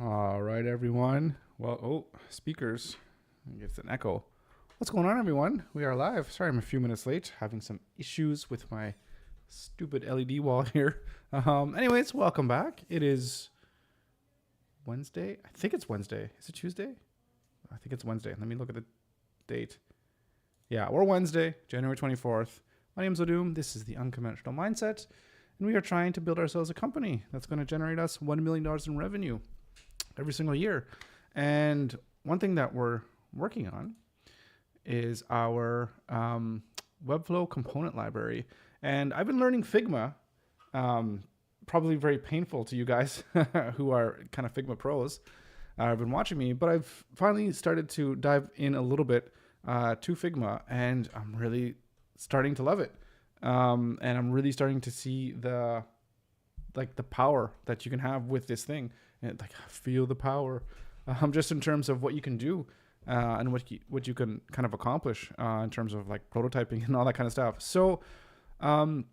All right, everyone. Well, speakers. It's an echo. What's going on, everyone? We are live. Sorry, I'm a few minutes late. Having some issues with my stupid LED wall here. Anyways, welcome back. It is Wednesday. I think it's Wednesday. Is it Tuesday? I think it's Wednesday. Let me look at the date. Yeah, we're Wednesday, January 24th. My name's Odum. This is the Unconventional Mindset, and we are trying to build ourselves a company that's going to generate us $1 million in revenue every single year. And one thing that we're working on is our Webflow component library. And I've been learning Figma, probably very painful to you guys who are kind of Figma pros. I've been watching me, but I've finally started to dive in a little bit to Figma, and I'm really starting to love it. And I'm really starting to see the power that you can have with this thing. And I feel the power, just in terms of what you can do and what you can kind of accomplish in terms of like prototyping and all that kind of stuff. So what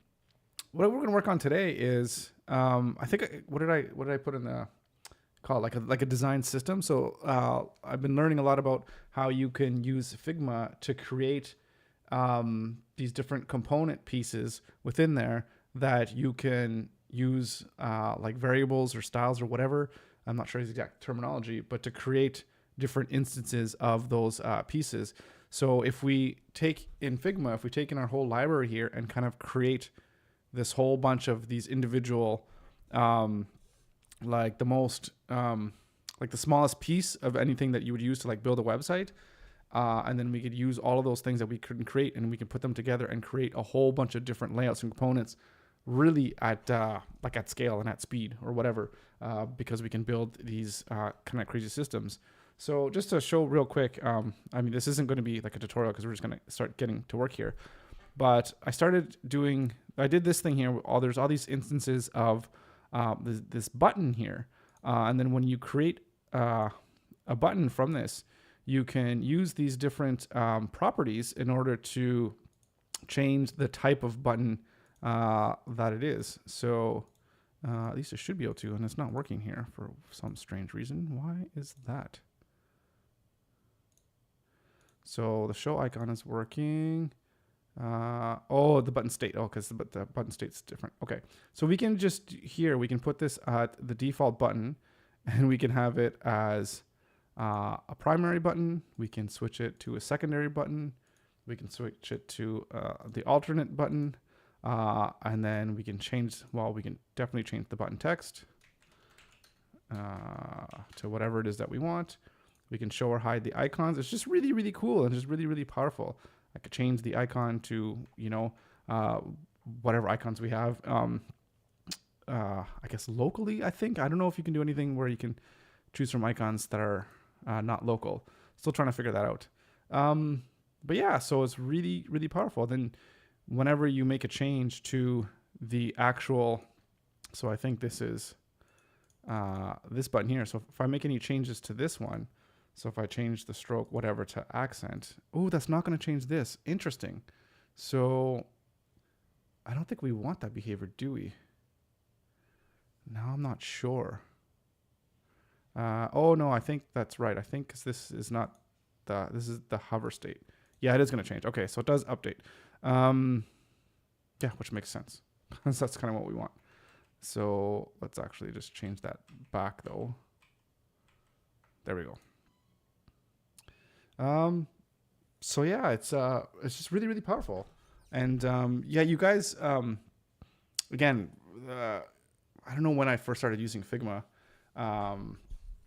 we're going to work on today is I think what did I put in the call, like a design system. So I've been learning a lot about how you can use Figma to create these different component pieces within there that you can use like variables or styles or whatever. I'm not sure the exact terminology, but to create different instances of those pieces. So if we take in Figma, if we take in our whole library here and kind of create this whole bunch of these individual, like the smallest piece of anything that you would use to like build a website, and then we could use all of those things that we could create, and we can put them together and create a whole bunch of different layouts and components, really at scale and at speed or whatever, because we can build these kind of crazy systems. So just to show real quick, I mean, this isn't going to be like a tutorial because we're just going to start getting to work here. But I did this thing here. There's all these instances of this button here. And then when you create a button from this, you can use these different properties in order to change the type of button that it is. So at least it should be able to, and it's not working here for some strange reason. Why is that? So the show icon is working. The button state. Oh, because the button state's different. Okay, so we can just here, we can put this at the default button, and we can have it as a primary button. We can switch it to a secondary button. We can switch it to the alternate button. And then we can we can definitely change the button text to whatever it is that we want. We can show or hide the icons. It's just really, really cool and just really, really powerful. I could change the icon to, whatever icons we have. I guess locally, I don't know if you can do anything where you can choose from icons that are not local. Still trying to figure that out. But yeah, so it's really, really powerful. Then whenever you make a change to the actual, so I think this is this button here. So if I make any changes to this one, so if I change the stroke, whatever, to accent, oh, that's not going to change this. Interesting. So I don't think we want that behavior, do we? Now I'm not sure. Oh no, I think that's right. I think because this is this is the hover state. Yeah, it is going to change. Okay, so it does update. Yeah, which makes sense. That's kind of what we want. So let's actually just change that back though. There we go. So yeah, it's just really, really powerful. And yeah, you guys, again, I don't know when I first started using Figma,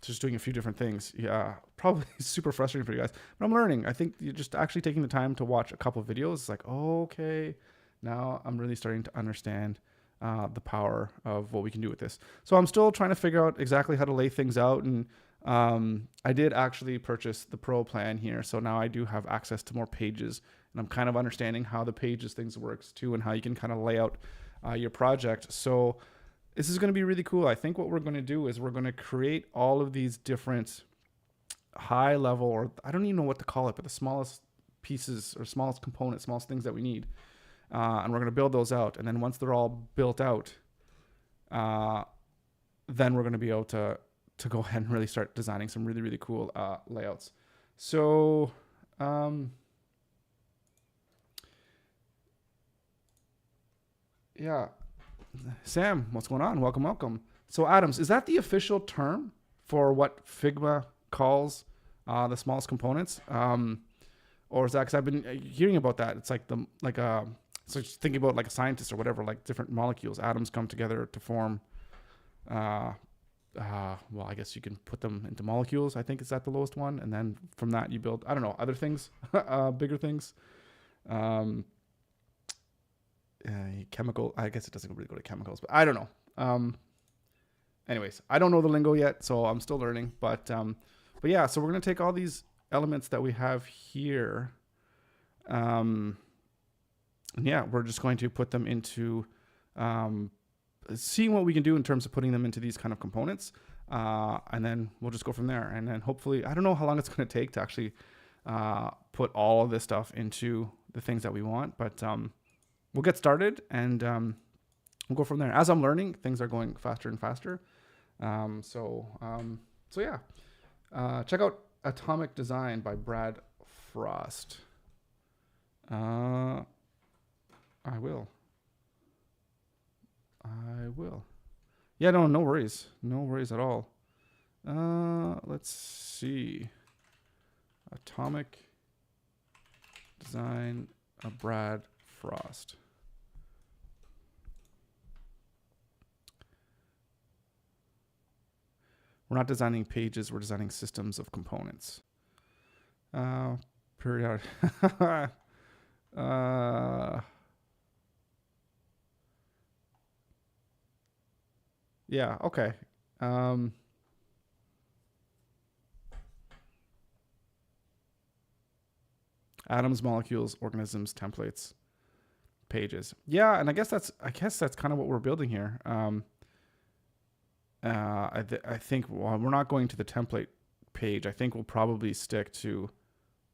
just doing a few different things. Yeah, probably super frustrating for you guys, but I'm learning. I think you're just actually taking the time to watch a couple of videos. It's like, oh, okay, now I'm really starting to understand the power of what we can do with this. So I'm still trying to figure out exactly how to lay things out. And I did actually purchase the Pro plan here. So now I do have access to more pages, and I'm kind of understanding how the pages things works too, and how you can kind of lay out your project. So this is going to be really cool. I think what we're going to do is we're going to create all of these different high level, or I don't even know what to call it, but the smallest pieces or smallest components, smallest things that we need. And we're going to build those out. And then once they're all built out, then we're going to be able to to go ahead and really start designing some really, really cool layouts. So yeah, Sam, what's going on? Welcome, welcome. So Adams, is that the official term for what Figma calls the smallest components? Or is that, because I've been hearing about that. It's like so just thinking about like a scientist or whatever, like different molecules, atoms come together to form, well, I guess you can put them into molecules. I think is that the lowest one. And then from that you build, I don't know, other things, bigger things. Chemical, I guess it doesn't really go to chemicals, but I don't know. Anyways, I don't know the lingo yet, so I'm still learning, but yeah, so we're going to take all these elements that we have here. And yeah, we're just going to put them into, seeing what we can do in terms of putting them into these kind of components. And then we'll just go from there. And then hopefully, I don't know how long it's going to take to actually put all of this stuff into the things that we want, but we'll get started and we'll go from there. As I'm learning, things are going faster and faster. So yeah, check out Atomic Design by Brad Frost. I will. Yeah, no worries. No worries at all. Let's see. Atomic Design of Brad Frost. We're not designing pages, we're designing systems of components. Period. Yeah, okay. Atoms, molecules, organisms, templates, pages. Yeah, and I guess that's kind of what we're building here. I think while we're not going to the template page, I think we'll probably stick to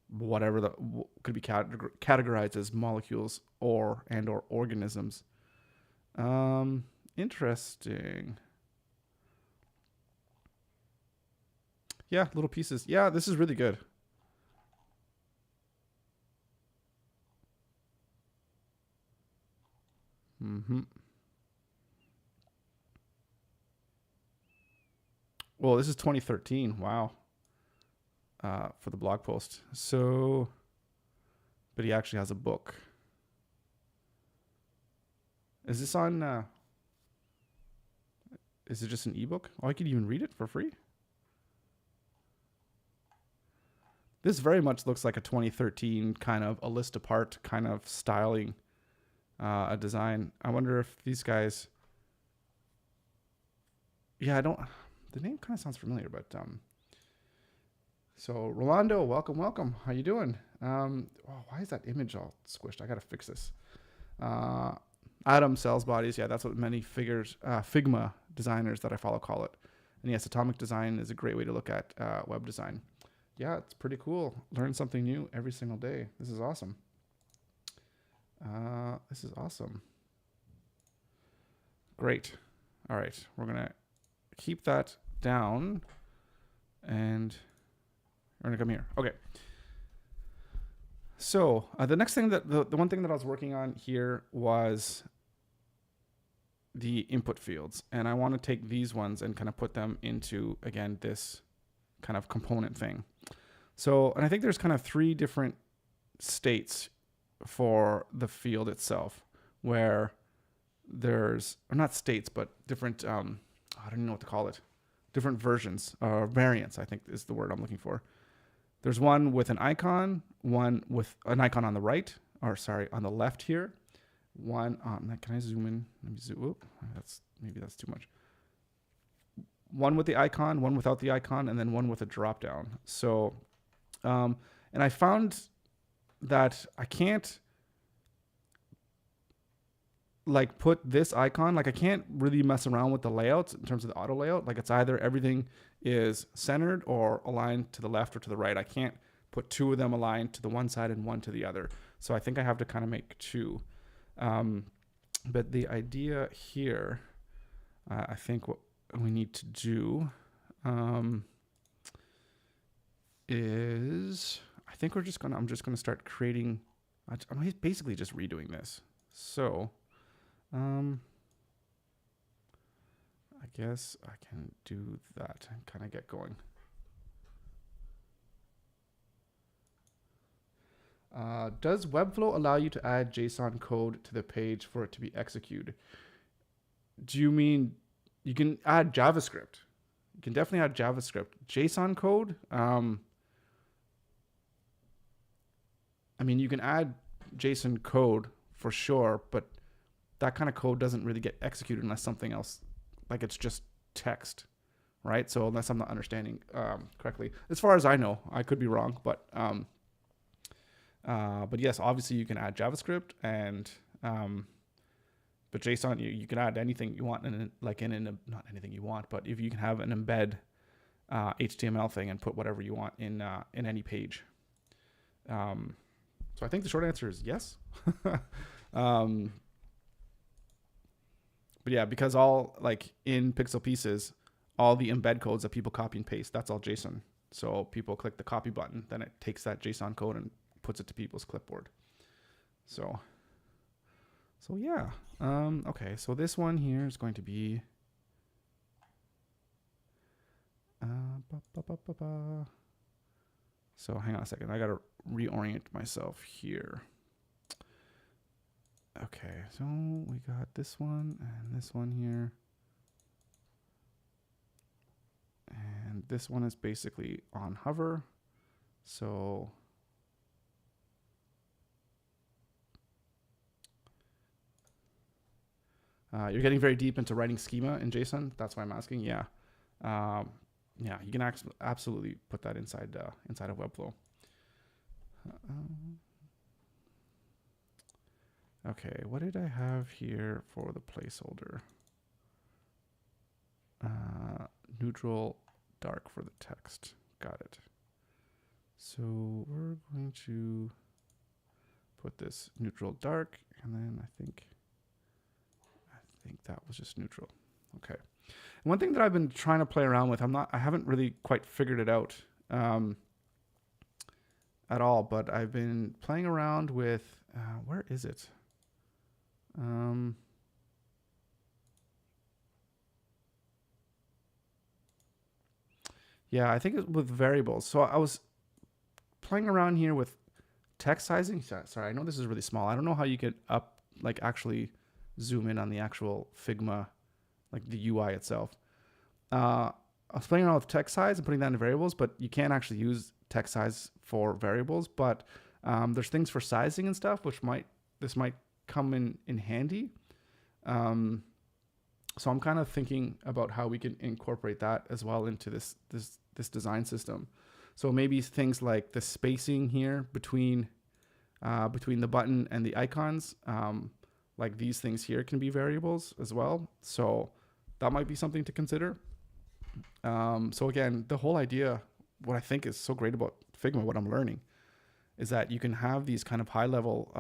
whatever could be categorized as molecules or organisms. Interesting. Yeah, little pieces. Yeah, this is really good. Well, this is 2013. Wow. For the blog post. So, but he actually has a book. Is this on, is it just an ebook? Oh, I could even read it for free. This very much looks like a 2013 kind of a list apart kind of styling, a design. I wonder if these guys, yeah, the name kind of sounds familiar, but, so Rolando, welcome. How you doing? Why is that image all squished? I got to fix this. Atom sells bodies. Yeah, that's what many Figma designers that I follow call it. And yes, atomic design is a great way to look at web design. Yeah, it's pretty cool. Learn something new every single day. This is awesome. Great. All right, we're going to keep that down and we're going to come here. Okay. So the next thing that the one thing that I was working on here was the input fields. And I want to take these ones and kind of put them into, again, this kind of component thing. So, and I think there's kind of 3 different states for the field itself where there's, or not states, but different, I don't even know what to call it. Different versions or variants, I think is the word I'm looking for. There's one with an icon, one with an icon on the right, or sorry, on the left here. One, can I zoom in? Let me zoom, maybe that's too much. One with the icon, one without the icon, and then one with a drop down. So, and I found that I can't like put this icon, like I can't really mess around with the layouts in terms of the auto layout. Like it's either everything is centered or aligned to the left or to the right. I can't put 2 of them aligned to the one side and one to the other. So I think I have to kind of make 2. But the idea here, I think what we need to do, is I think I'm just gonna start creating. I'm basically just redoing this. So, I guess I can do that and kind of get going. Does Webflow allow you to add JSON code to the page for it to be executed? Do you mean you can add JavaScript? You can definitely add JavaScript. JSON code, I mean, you can add JSON code for sure, but that kind of code doesn't really get executed unless something else, like it's just text, right? So unless I'm not understanding correctly, as far as I know, I could be wrong, but yes, obviously you can add JavaScript and but JSON you can add anything you want not anything you want, but if you can have an embed HTML thing and put whatever you want in any page. So I think the short answer is yes. But yeah, because all like in Pixel Pieces, all the embed codes that people copy and paste, that's all JSON. So people click the copy button, then it takes that JSON code and puts it to people's clipboard. So yeah. Okay, so this one here is going to be so hang on a second. I gotta reorient myself here. Okay, so we got this one and this one here. And this one is basically on hover. So you're getting very deep into writing schema in JSON. That's why I'm asking. Yeah. Yeah, you can absolutely put that inside of Webflow. Okay, what did I have here for the placeholder? Neutral dark for the text. Got it. So we're going to put this neutral dark, and then I think that was just neutral. Okay. And one thing that I've been trying to play around with, I haven't really quite figured it out at all, but I've been playing around with, where is it? Yeah, I think it's with variables. So I was playing around here with text sizing. Sorry, I know this is really small. I don't know how you could actually zoom in on the actual Figma, like the UI itself. I was playing around with text size and putting that in variables, but you can't actually use text size for variables. But there's things for sizing and stuff, which this might come in handy. So I'm kind of thinking about how we can incorporate that as well into this design system. So maybe things like the spacing here between the button and the icons, like these things here can be variables as well. So that might be something to consider. So again, the whole idea, what I think is so great about Figma, what I'm learning, is that you can have these kind of high level,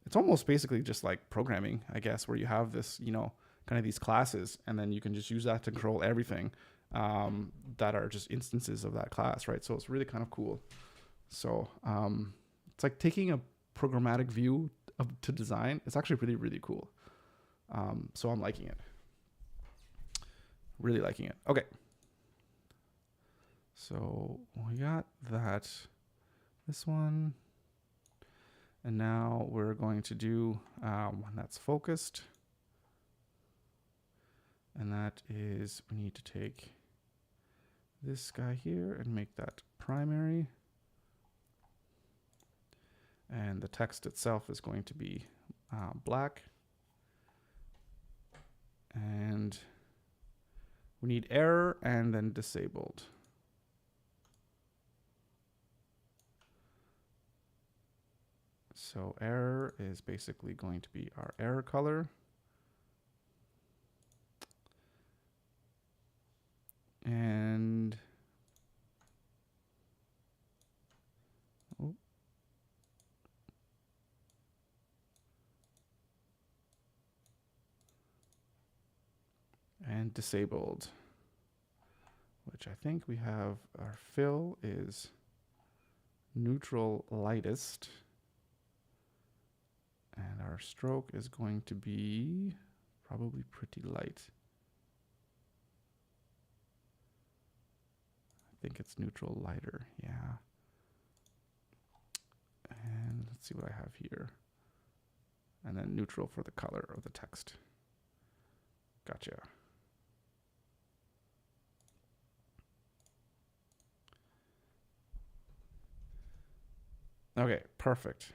it's almost basically just like programming, I guess, where you have this, kind of these classes, and then you can just use that to control everything that are just instances of that class, right? So it's really kind of cool. So it's like taking a programmatic view to design. It's actually really, really cool. So I'm liking it. Really liking it. Okay. So we got this one. And now we're going to do one that's focused. And that is, we need to take this guy here and make that primary. And the text itself is going to be black. And we need error and then disabled. So error is basically going to be our error color. And disabled which I think we have our fill is neutral lightest. And our stroke is going to be probably pretty light. I think it's neutral lighter, yeah. And let's see what I have here. And then neutral for the color of the text. Gotcha. Okay, perfect.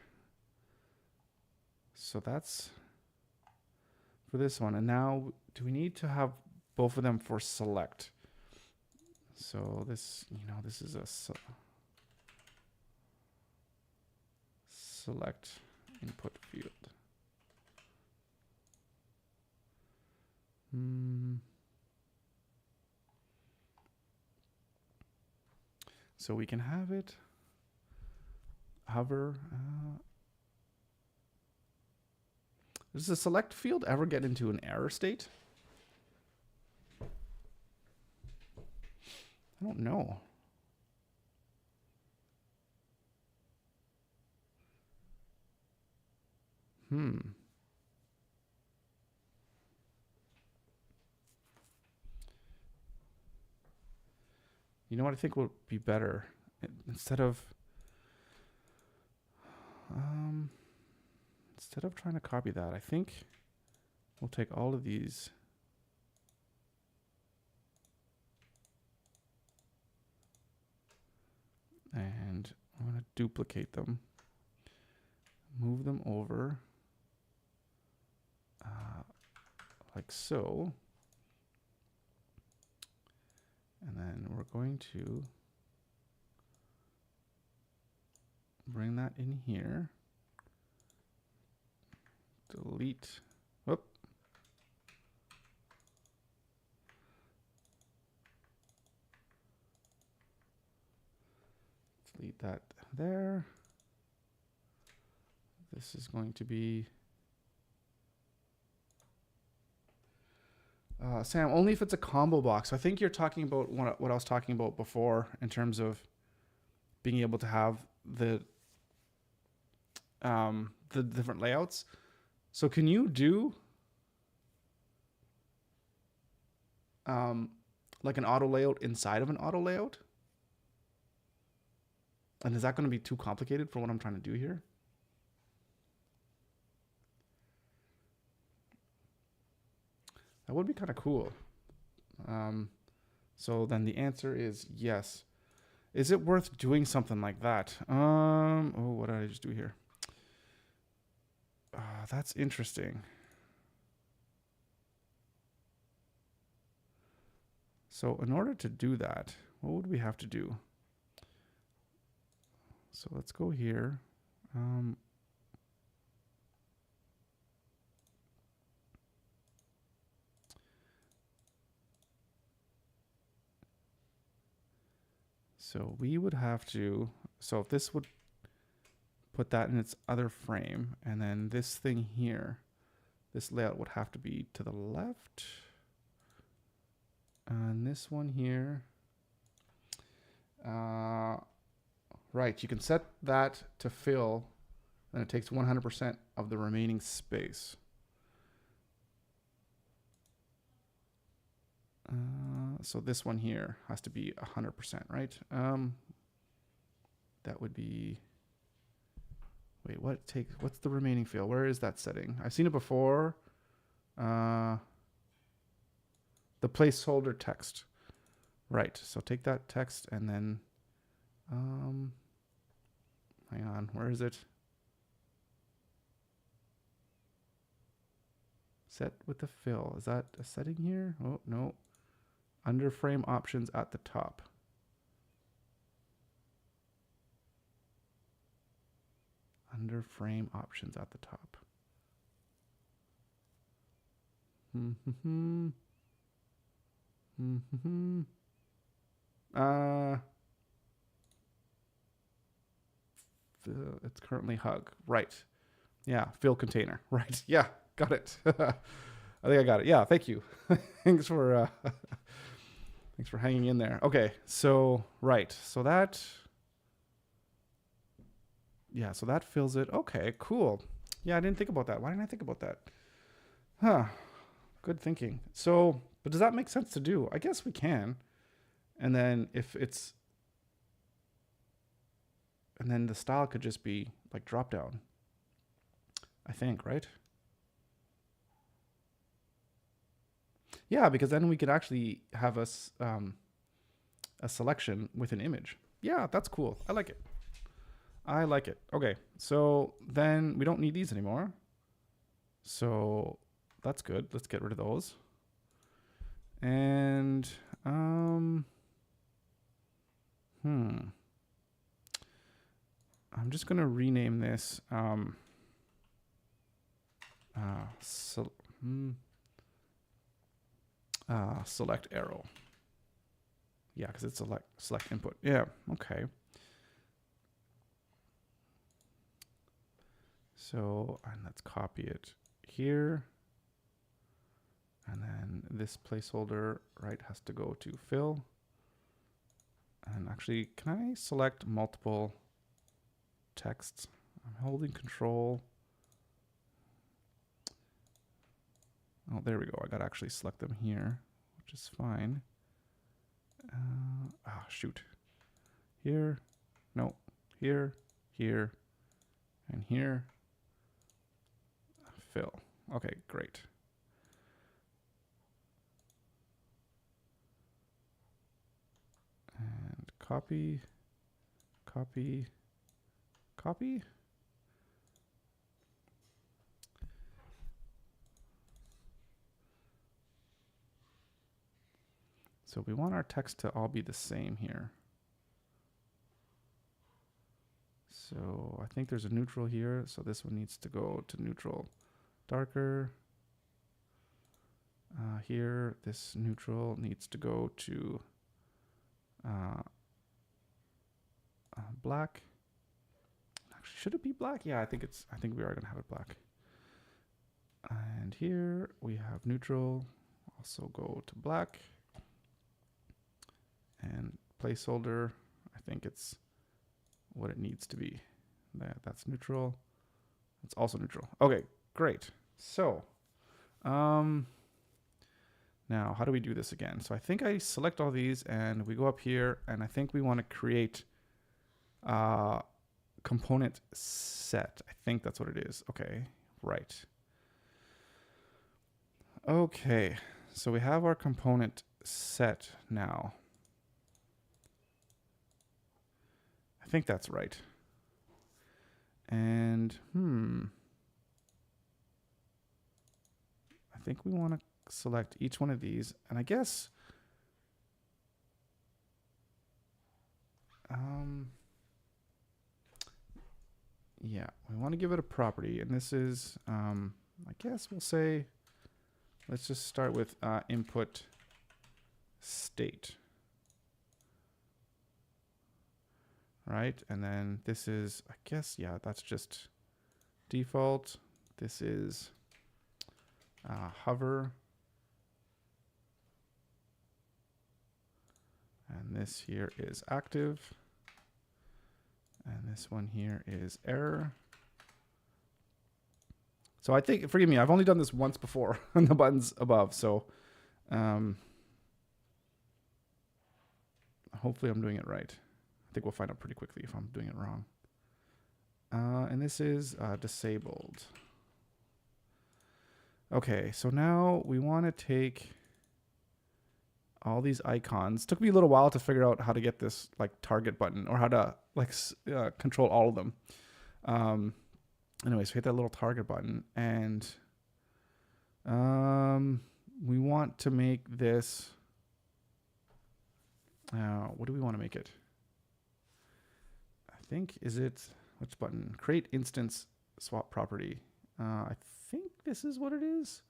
So that's for this one. And now, do we need to have both of them for select? So this, this is a select input field. So we can have it hover. Does the select field ever get into an error state? I don't know. You know what I think would be better? Instead of trying to copy that, I think we'll take all of these and I'm going to duplicate them, move them over like so. And then we're going to bring that in here. Delete. Whoop. Delete that there. This is going to be Sam, only if it's a combo box. I think you're talking about what I was talking about before in terms of being able to have the different layouts. So can you do like an auto layout inside of an auto layout? And is that going to be too complicated for what I'm trying to do here? That would be kind of cool. So then the answer is yes. Is it worth doing something like that? Oh, what did I just do here? That's interesting. So in order to do that, what would we have to do? So let's go here. So we would have to, so if this would put that in its other frame, and then this thing here, this layout would have to be to the left. And this one here, right, you can set that to fill, and it takes 100% of the remaining space. So this one here has to be 100%, right? That would be, wait, what's the remaining fill? Where is that setting? I've seen it before. The placeholder text. Right, so take that text and then, hang on, where is it? Set with the fill. Is that a setting here? Oh, no. Under frame options at the top. Under frame options at the top. It's currently hug. Right. Yeah, fill container. Right. Yeah, got it. I think I got it. Yeah, thank you. Thanks for Thanks for hanging in there. Okay, so right, so that, yeah, so that fills it. Okay, cool. Yeah, I didn't think about that. Why didn't I think about that? Huh. Good thinking. So, but does that make sense to do? I guess we can. And then if it's, and then the style could just be like drop down. I think, right? Yeah, because then we could actually have a selection with an image. Yeah, that's cool. I like it. I like it. Okay, so then we don't need these anymore. So that's good. Let's get rid of those. And I'm just gonna rename this select arrow. Yeah, because it's select input. Yeah, okay. So, and let's copy it here. And then this placeholder, right, has to go to fill. And actually, can I select multiple texts? I'm holding control. Oh, there we go. I got to actually select them here, which is fine. Shoot. Here, no, here, here, and here. Fill. Okay, great. And copy, copy, copy. So we want our text to all be the same here. So I think there's a neutral here. So this one needs to go to neutral darker. Here, this neutral needs to go to black. Actually, should it be black? Yeah, I think we are gonna have it black. And here we have neutral. Also go to black. And placeholder, I think it's what it needs to be. That's neutral. It's also neutral. Okay, great. So, now how do we do this again? So I think I select all these and we go up here and I think we want to create a component set. I think that's what it is. Okay, right. Okay, so we have our component set now. I think that's right. And I think we want to select each one of these, and I guess yeah, we want to give it a property, and this is I guess we'll say, let's just start with input state. Right, and then this is, I guess, yeah, that's just default. This is hover. And this here is active. And this one here is error. So I think, forgive me, I've only done this once before on the buttons above. So hopefully I'm doing it right. I think we'll find out pretty quickly if I'm doing it wrong. And this is disabled. Okay, so now we want to take all these icons. Took me a little while to figure out how to get this like target button, or how to like control all of them. Anyway, so hit that little target button, and we want to make this. What do we want to make it? I think, is it, which button? Create instance swap property. I think this is what it is.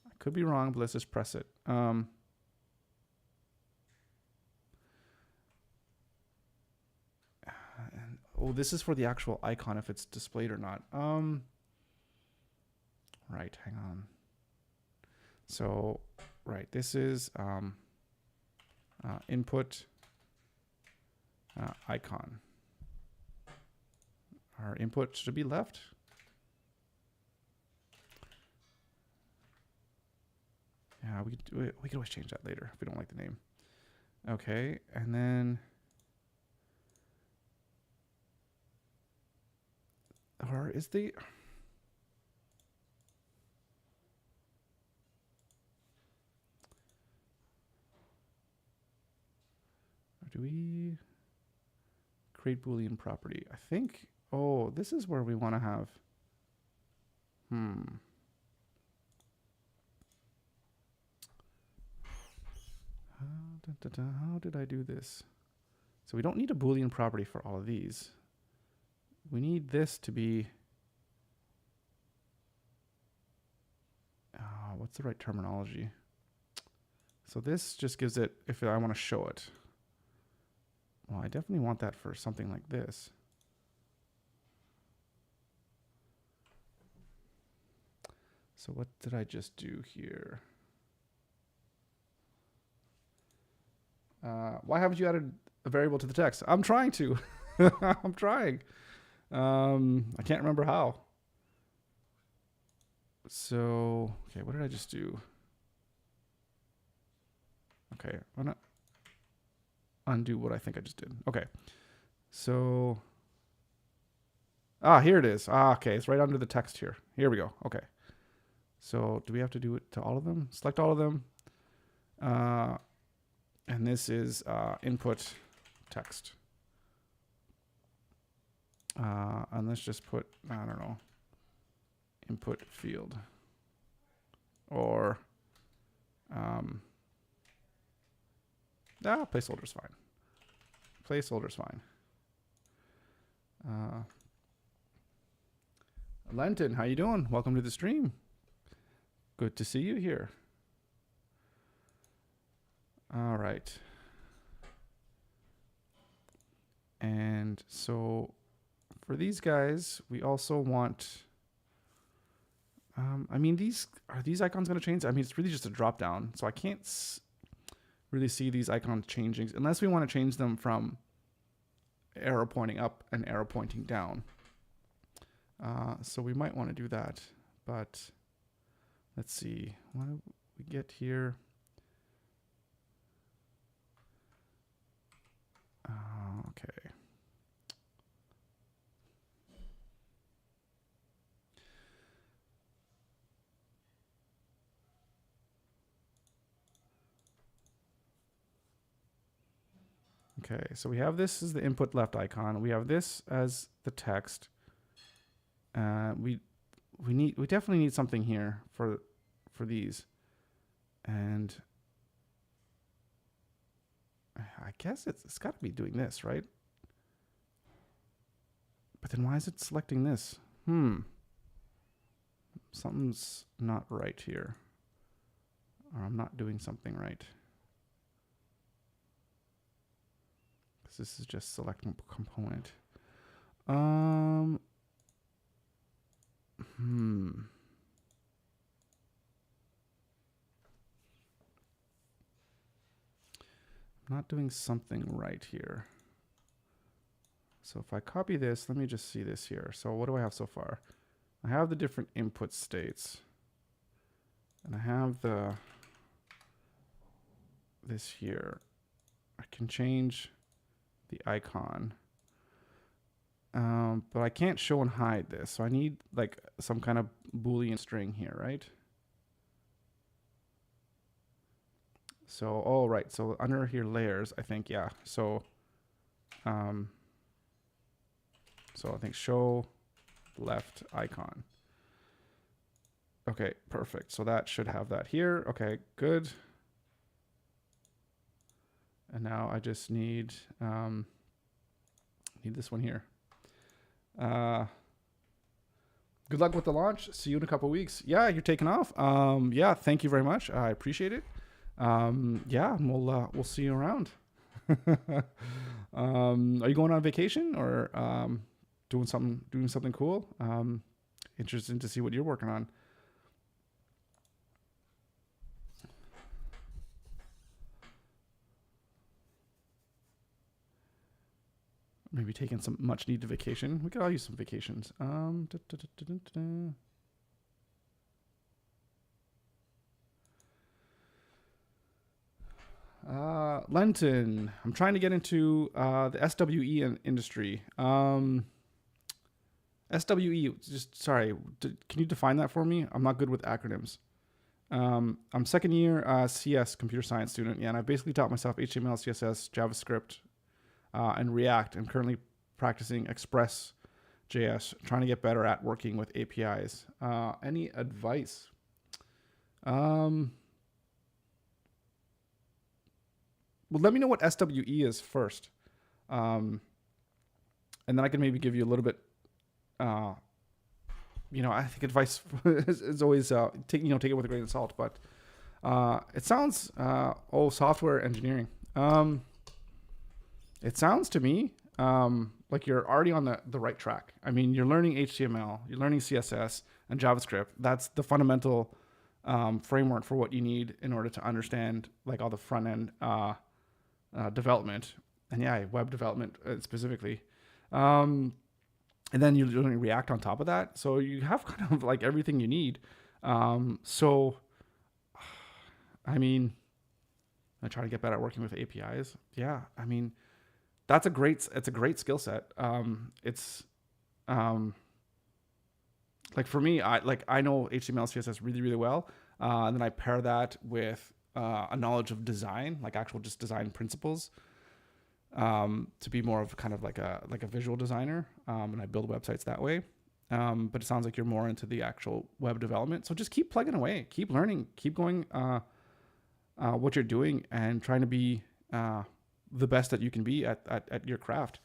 I could be wrong, but let's just press it. And, oh, this is for the actual icon, if it's displayed or not. Right, hang on. So, right, this is input icon. Our input should be left. Yeah, we could always change that later if we don't like the name. Okay, and then or is the do we create Boolean property? I think, oh, this is where we want to have, how did I do this? So we don't need a Boolean property for all of these. We need this to be, what's the right terminology? So this just gives it, if I want to show it. Well, I definitely want that for something like this. So what did I just do here? Why haven't you added a variable to the text? I'm trying to. I'm trying. I can't remember how. So, okay, what did I just do? Okay, I'm gonna undo what I think I just did. Okay, so, here it is. Okay, it's right under the text here. Here we go. Okay, so do we have to do it to all of them? Select all of them. And this is input text. And let's just put, I don't know, input field. Or, placeholder's fine. Placeholder's fine. Lenton, how you doing? Welcome to the stream. Good to see you here. All right. And so for these guys, we also want, I mean, are these icons going to change? I mean, it's really just a drop down. So I can't really see these icons changing unless we want to change them from arrow pointing up and arrow pointing down. So we might want to do that, but let's see. What do we get here? Okay. Okay, so we have this as the input left icon. We have this as the text. We definitely need something here for these, and I guess it's got to be doing this, right? But then why is it selecting this? Something's not right here, or I'm not doing something right. Because this is just selecting component. I'm not doing something right here. So if I copy this, let me just see this here. So what do I have so far? I have the different input states. And I have this here. I can change the icon. But I can't show and hide this. So I need like some kind of Boolean string here, right? So, oh, right. So under here, layers, I think, yeah. So, so I think show left icon. Okay, perfect. So that should have that here. Okay, good. And now I just need this one here. Good luck with the launch. See you in a couple weeks. Yeah, you're taking off. Yeah, thank you very much. I appreciate it. Yeah, and we'll see you around. Are you going on vacation or doing something cool? Interested to see what you're working on. maybe taking some much needed vacation. We could all use some vacations. Lenton, I'm trying to get into the SWE industry. SWE, just sorry, can you define that for me? I'm not good with acronyms. I'm second year CS computer science student. Yeah, and I basically taught myself HTML, CSS, JavaScript, and React. I'm currently practicing Express.js, trying to get better at working with APIs. Any advice? Well, let me know what SWE is first. And then I can maybe give you a little bit, I think advice is always, take it with a grain of salt, but it sounds, software engineering. It sounds to me like you're already on the right track. I mean, you're learning HTML, you're learning CSS and JavaScript. That's the fundamental framework for what you need in order to understand like all the front end development, and web development specifically. And then you're doing React on top of that. So you have kind of like everything you need. So, I mean, I try to get better at working with APIs. Yeah, I mean, it's a great skill set. It's like for me, I know HTML, CSS really, really well. And then I pair that with a knowledge of design, like actual just design principles, to be more of kind of like a visual designer. And I build websites that way. But it sounds like you're more into the actual web development. So just keep plugging away, keep learning, keep going what you're doing, and trying to be the best that you can be at your craft.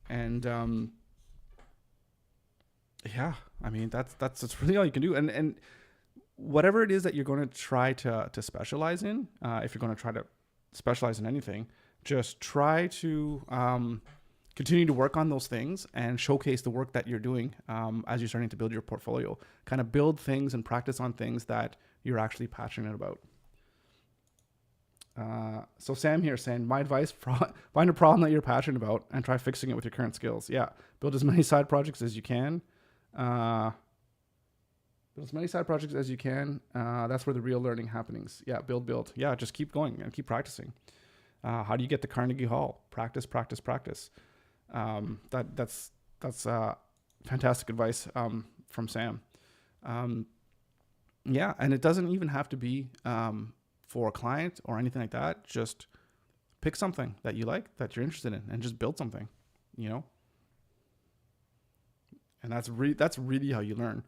And I mean that's really all you can do. And whatever it is that you're going to try to specialize in, if you're going to try to specialize in anything, just try to continue to work on those things and showcase the work that you're doing as you're starting to build your portfolio. Kind of build things and practice on things that you're actually passionate about. So Sam here saying, my advice, find a problem that you're passionate about and try fixing it with your current skills. Yeah, build as many side projects as you can. Build as many side projects as you can. That's where the real learning happens. Yeah, build. Yeah, just keep going and keep practicing. How do you get to Carnegie Hall? Practice. That's fantastic advice from Sam. Yeah, and it doesn't even have to be for a client or anything like that. Just pick something that you like, that you're interested in, and just build something, And that's really how you learn.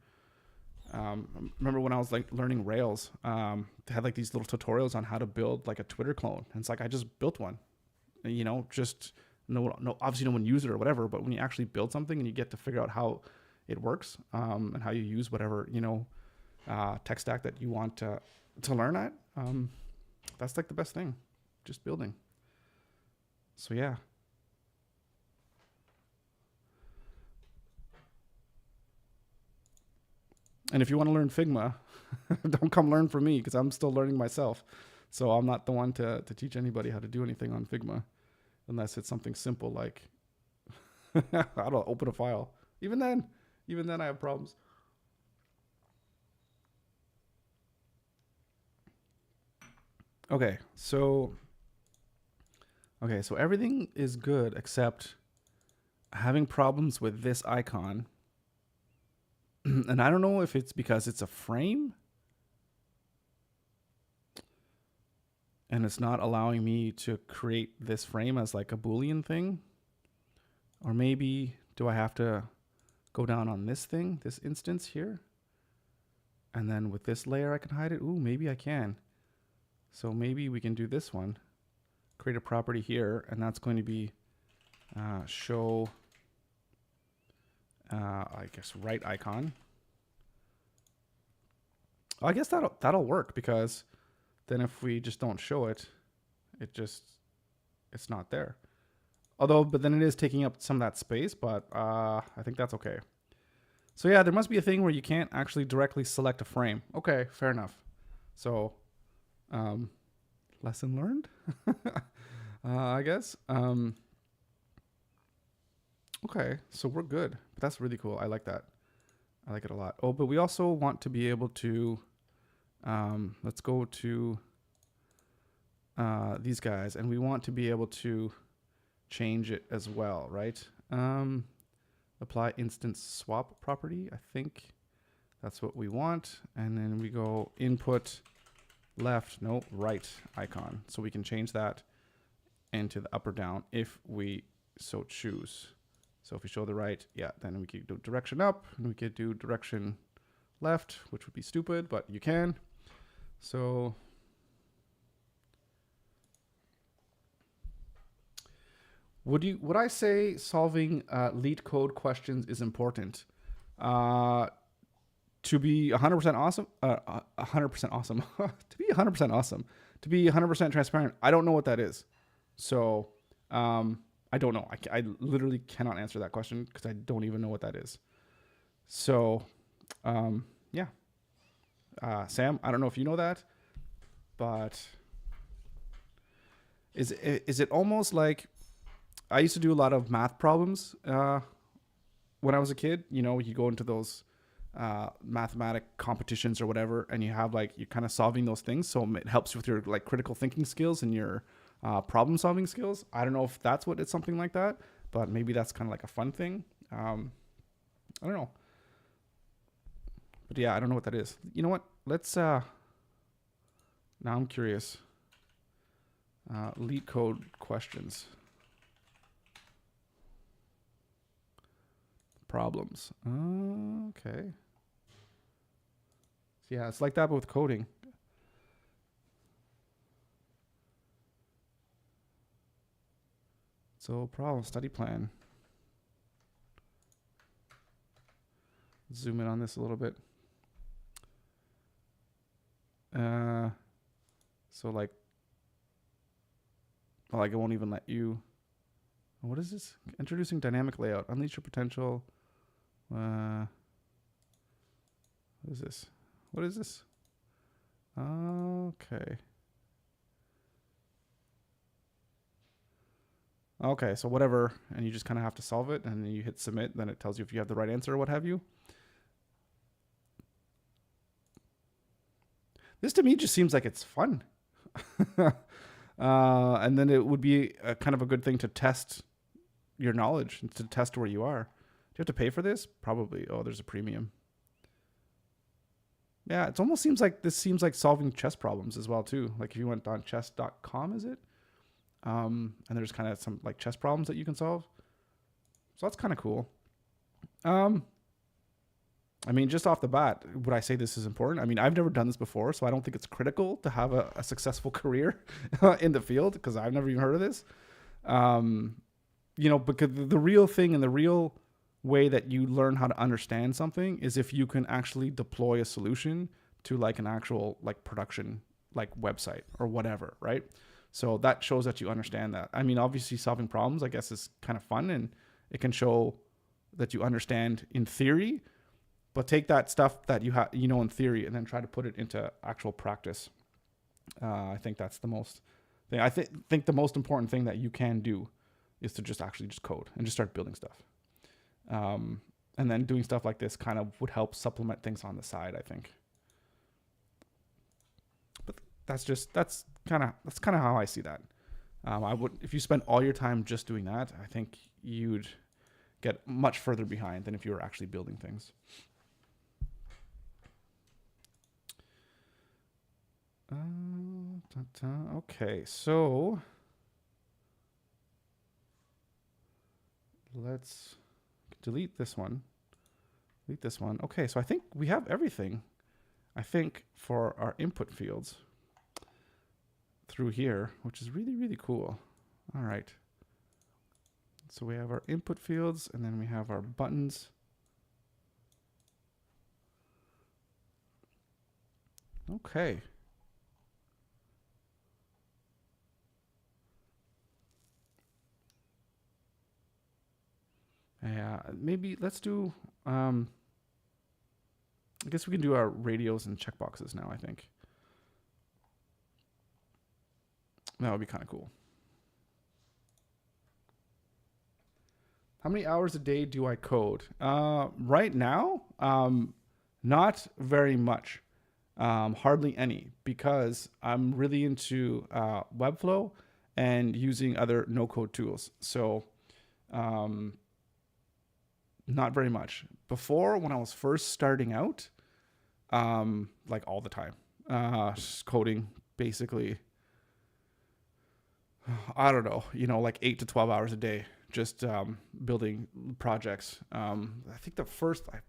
Remember when I was like learning Rails, they had like these little tutorials on how to build like a Twitter clone. And it's like, I just built one, just obviously no one used it or whatever, but when you actually build something and you get to figure out how it works, and how you use whatever, tech stack that you want to learn at, that's like the best thing, just building. So yeah. And if you want to learn Figma, don't come learn from me, because I'm still learning myself. So I'm not the one to teach anybody how to do anything on Figma, unless it's something simple like how to open a file. Even then I have problems. Okay, so everything is good except having problems with this icon. And I don't know if it's because it's a frame and it's not allowing me to create this frame as like a Boolean thing. Or maybe do I have to go down on this thing, this instance here? And then with this layer I can hide it? Ooh, maybe I can. So maybe we can do this one. Create a property here, and that's going to be show, I guess, right icon. I guess that'll work, because then if we just don't show it, it's not there. But then it is taking up some of that space, but I think that's okay. So yeah, there must be a thing where you can't actually directly select a frame. Okay, fair enough. So lesson learned, I guess. Okay, so we're good. But that's really cool. I like that. I like it a lot. Oh, but we also want to be able to, let's go to these guys, and we want to be able to change it as well, right? Apply instance swap property. I think that's what we want. And then we go input left, no, right icon. So we can change that into the up or down if we so choose. So if we show the right, yeah, then we could do direction up and we could do direction left, which would be stupid, but you can. So would I say solving lead code questions is important? To be 100% awesome, 100% awesome, to be 100% awesome, to be 100% transparent, I don't know what that is. So I don't know. I literally cannot answer that question because I don't even know what that is. So yeah. Sam, I don't know if you know that, but is it almost like, I used to do a lot of math problems when I was a kid. You know, you go into those mathematic competitions or whatever, and you have like, you're kind of solving those things. So it helps with your like critical thinking skills and your problem solving skills. I don't know if that's what it's something like that, but maybe that's kind of like a fun thing. I don't know. But yeah, I don't know what that is. You know what? Let's, now I'm curious. Lead code questions. Problems. Okay. So yeah, it's like that, but with coding. So problem, study plan. Zoom in on this a little bit. So like it won't even let you. What is this? Introducing dynamic layout. Unleash your potential. What is this? What is this? Okay. Okay, so whatever, and you just kind of have to solve it, and then you hit submit, then it tells you if you have the right answer or what have you. This to me just seems like it's fun. And then it would be a kind of a good thing to test your knowledge, to test where you are. Do you have to pay for this? Probably. Oh, there's a premium. Yeah, it almost seems like this seems like solving chess problems as well too. Like if you went on chess.com, is it? And there's kind of some like chess problems that you can solve. So that's kind of cool. I mean, just off the bat, would I say this is important? I mean, I've never done this before, so I don't think it's critical to have a successful career in the field because I've never even heard of this. You know, because the real thing and the real way that you learn how to understand something is if you can actually deploy a solution to like an actual like production like website or whatever, right? So that shows that you understand that. I mean, obviously solving problems, I guess, is kind of fun and it can show that you understand in theory, but take that stuff that you have, you know, in theory and then try to put it into actual practice. I think that's the most thing. I think the most important thing that you can do is to just actually just code and just start building stuff. And then doing stuff like this kind of would help supplement things on the side, I think. But that's kind of how I see that. I would, if you spend all your time just doing that, I think you'd get much further behind than if you were actually building things. Okay, so let's delete this one. Delete this one. Okay, so I think we have everything, I think, for our input fields through here, which is really, really cool. All right. So we have our input fields, and then we have our buttons. Okay. Yeah, maybe let's do, I guess we can do our radios and checkboxes now, I think. That would be kind of cool. How many hours a day do I code? Right now, not very much, hardly any, because I'm really into Webflow and using other no-code tools. So not very much. Before, when I was first starting out, like all the time, coding basically, I don't know, like 8 to 12 hours a day, just building projects. I think I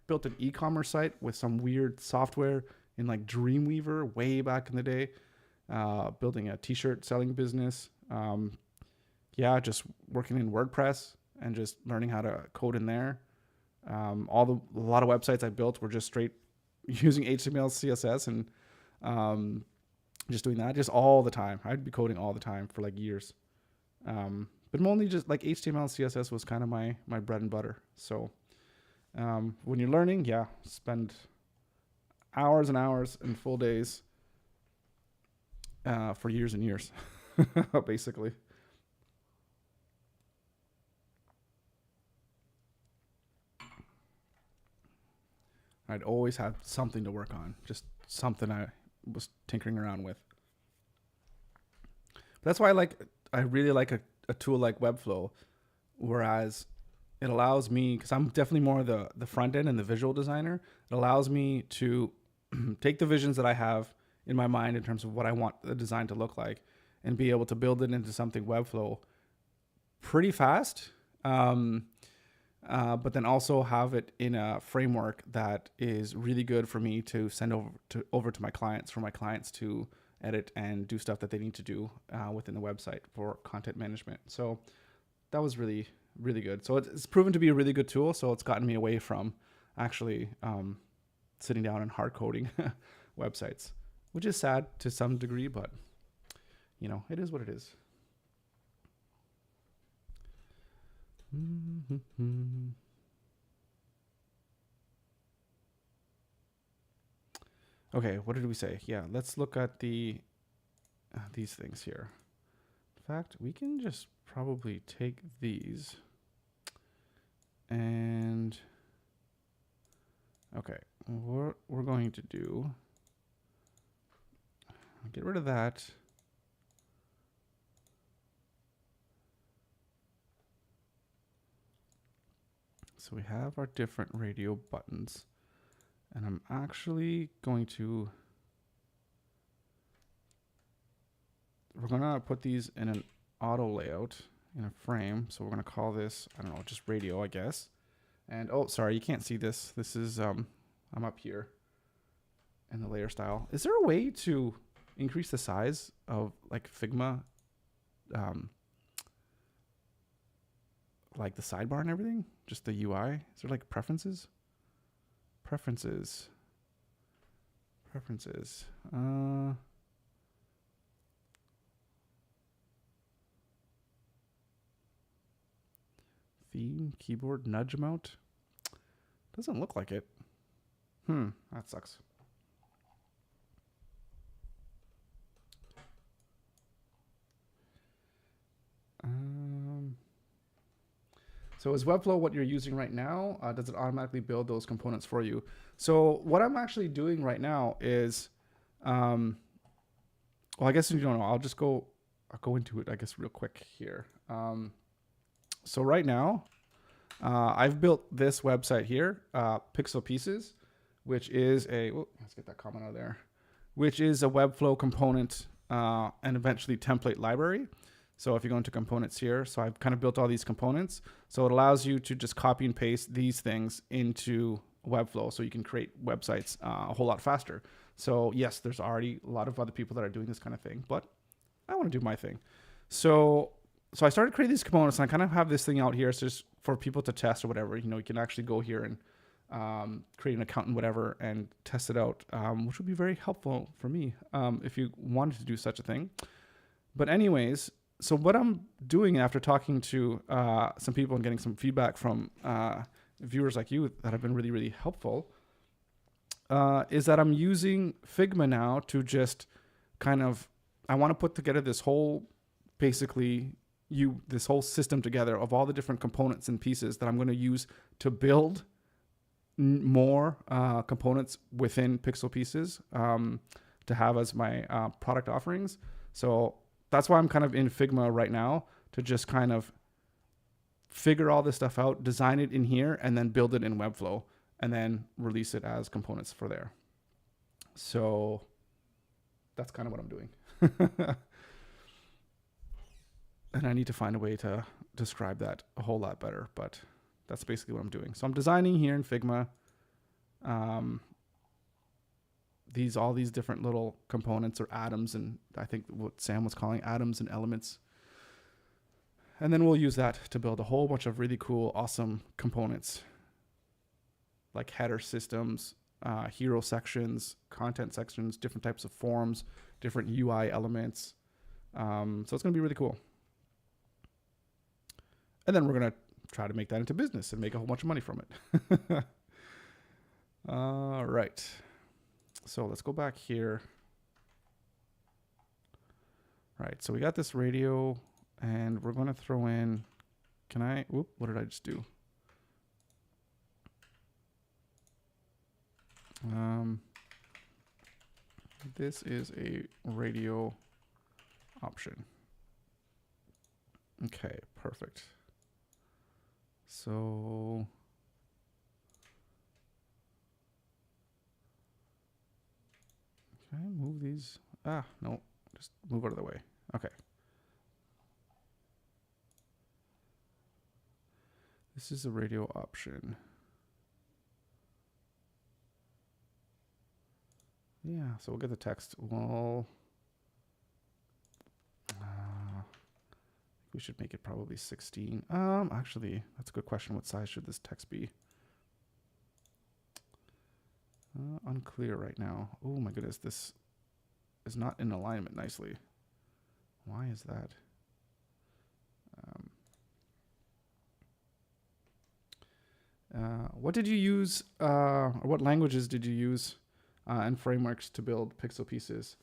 built an e-commerce site with some weird software in like Dreamweaver way back in the day, building a t-shirt selling business. Just working in WordPress and just learning how to code in there. A lot of websites I built were just straight using HTML, CSS, and just doing that just all the time. I'd be coding all the time for like years. But mainly just like HTML and CSS was kind of my bread and butter. So when you're learning, spend hours and hours and full days for years and years, basically. I'd always have something to work on, just something I was tinkering around with. That's why I really like a tool like Webflow, whereas it allows me, because I'm definitely more the front end and the visual designer, it allows me to take the visions that I have in my mind in terms of what I want the design to look like and be able to build it into something Webflow pretty fast. But then also have it in a framework that is really good for me to send over to my clients, for my clients to edit and do stuff that they need to do within the website for content management. So that was really, really good. So it's proven to be a really good tool. So it's gotten me away from actually sitting down and hard coding websites, which is sad to some degree, but it is what it is. Okay, what did we say? Yeah, let's look at these things here. In fact, we can just probably take these and okay, what we're going to do, get rid of that. So we have our different radio buttons, and I'm actually going to, we're gonna put these in an auto layout in a frame. So we're gonna call this, I don't know, just radio, I guess. And oh, sorry, you can't see this. This is, I'm up here in the layer style. Is there a way to increase the size of like Figma, like the sidebar and everything, just the UI? Is there like preferences? Preferences. Theme, keyboard, nudge mount. Doesn't look like it. That sucks. So is Webflow what you're using right now? Does it automatically build those components for you? So what I'm actually doing right now is, well, I guess you don't know. I'll go into it, I guess, real quick here. So right now, I've built this website here, Pixel Pieces, which is let's get that comment out of there, which is a Webflow component and eventually template library. So if you go into components here, so I've kind of built all these components. So it allows you to just copy and paste these things into Webflow so you can create websites a whole lot faster. So yes, there's already a lot of other people that are doing this kind of thing, but I want to do my thing. So I started creating these components, and I kind of have this thing out here. So just for people to test or whatever, you can actually go here and create an account and whatever and test it out, which would be very helpful for me if you wanted to do such a thing. But anyways, so what I'm doing after talking to some people and getting some feedback from viewers like you that have been really, really helpful, is that I'm using Figma now to just kind of, I want to put together this whole basically this whole system together of all the different components and pieces that I'm going to use to build more components within Pixel Pieces to have as my product offerings. So that's why I'm kind of in Figma right now, to just kind of figure all this stuff out, design it in here, and then build it in Webflow, and then release it as components for there. So that's kind of what I'm doing. And I need to find a way to describe that a whole lot better, but that's basically what I'm doing. So I'm designing here in Figma all these different little components or atoms, and I think what Sam was calling atoms and elements. And then we'll use that to build a whole bunch of really cool, awesome components, like header systems, hero sections, content sections, different types of forms, different UI elements. So it's going to be really cool. And then we're going to try to make that into business and make a whole bunch of money from it. All right. So let's go back here. Right. So we got this radio, and we're going to throw in, what did I just do? This is a radio option. Okay, perfect. So okay, move these. No, just move out of the way. Okay. This is a radio option. Yeah, so we'll get the text. Well, we should make it probably 16. Actually, that's a good question. What size should this text be? Unclear right now. Oh my goodness, this is not in alignment nicely. Why is that? What did you use, or what languages did you use and frameworks to build Pixel Pieces?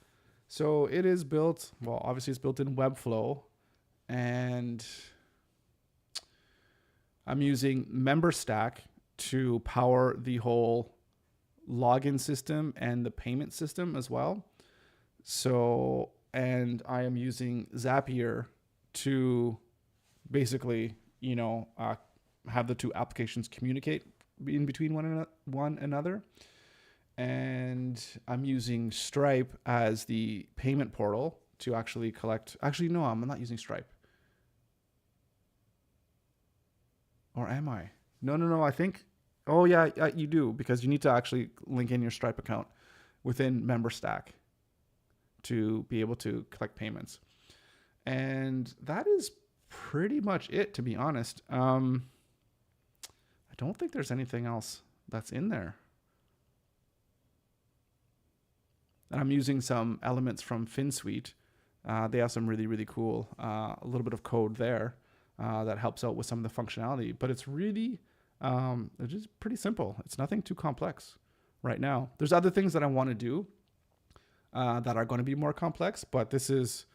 So it is built, well, obviously it's built in Webflow, and I'm using MemberStack to power the whole login system and the payment system as well. So, and I am using Zapier to basically, have the two applications communicate in between one another. And I'm using Stripe as the payment portal to actually collect. Actually, no, I'm not using Stripe. Or am I? No. I think, oh yeah, you do, because you need to actually link in your Stripe account within MemberStack to be able to collect payments. And that is pretty much it, to be honest. I don't think there's anything else that's in there. And I'm using some elements from FinSuite. They have some really, really cool, a little bit of code there that helps out with some of the functionality. But it's really, it's just pretty simple. It's nothing too complex right now. There's other things that I want to do that are going to be more complex, but this is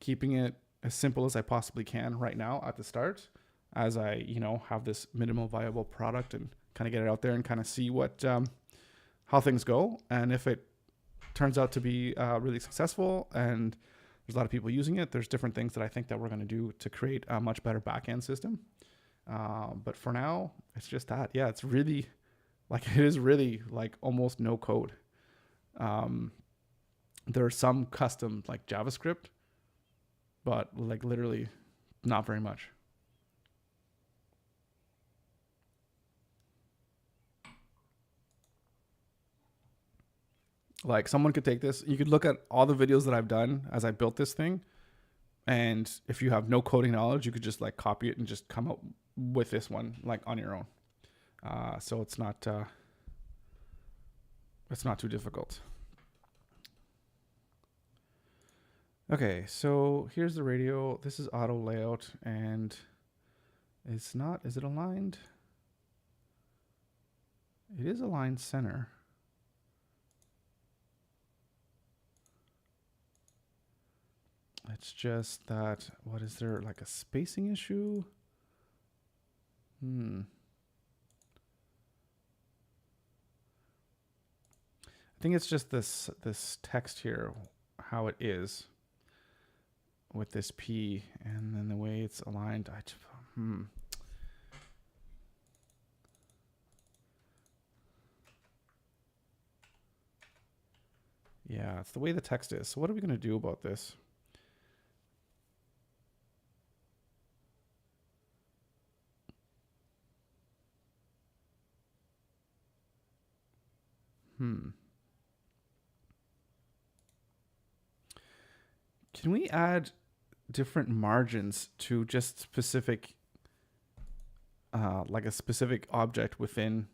keeping it as simple as I possibly can right now at the start, as I, have this minimal viable product and kind of get it out there and kind of see what, how things go. And if it turns out to be really successful and there's a lot of people using it, there's different things that I think that we're going to do to create a much better backend system. But for now, it's just that. Yeah, it's really it is really almost no code. There are some custom JavaScript, but literally not very much. Someone could take this. You could look at all the videos that I've done as I built this thing. And if you have no coding knowledge, you could just copy it and just come out with this one on your own. So it's not too difficult. Okay, so here's the radio. This is auto layout, and it's not, is it aligned? It is aligned center. I It's just that, what is there, like a spacing issue? I think it's just this text here, how it is with this P, and then the way it's aligned. Yeah, it's the way the text is. So what are we going to do about this? Can we add different margins to just specific, like a specific object within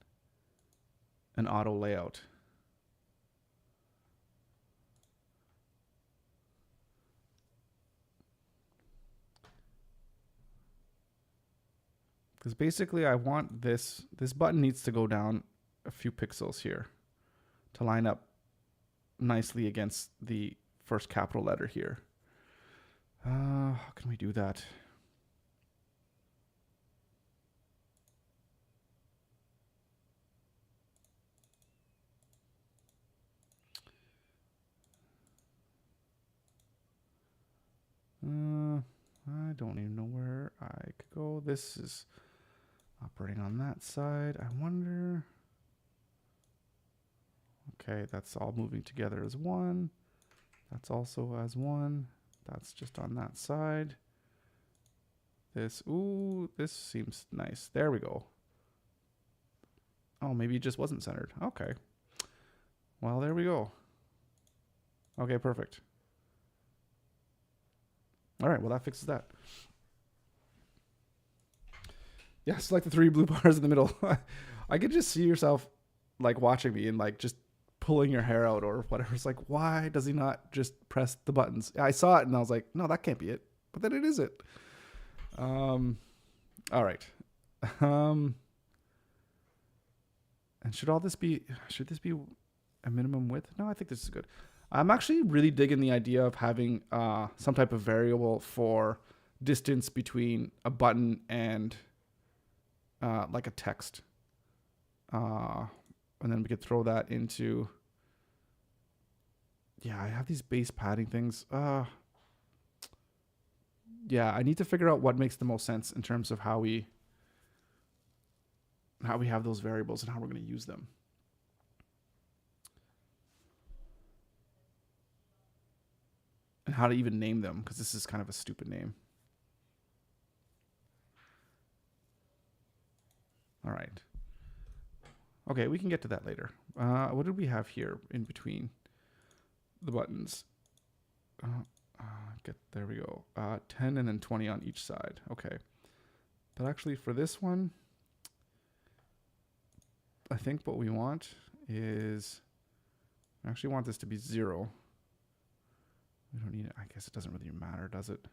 an auto layout? Because basically I want this button needs to go down a few pixels here to line up nicely against the first capital letter here. How can we do that? I don't even know where I could go. This is operating on that side. I wonder. Okay, that's all moving together as one. That's also as one. That's just on that side. This, ooh, this seems nice. There we go. Oh, maybe it just wasn't centered. Okay. Well, there we go. Okay, perfect. All right, well, that fixes that. Yeah, select the 3 blue bars in the middle. I could just see yourself like watching me and like just pulling your hair out or whatever. It's like, why does he not just press the buttons? I saw it and I was like, no, that can't be it. But then it is it. All right. And should this be a minimum width? No, I think this is good. I'm actually really digging the idea of having some type of variable for distance between a button and like a text. And then we could throw that into, yeah, I have these base padding things. Yeah, I need to figure out what makes the most sense in terms of how we have those variables and how we're going to use them. And how to even name them, because this is kind of a stupid name. All right. Okay, we can get to that later. What did we have here in between the buttons? There we go. 10 and then 20 on each side. Okay. But actually for this one, I think what we want is, I actually want this to be 0. We don't need it. I guess it doesn't really matter, does it?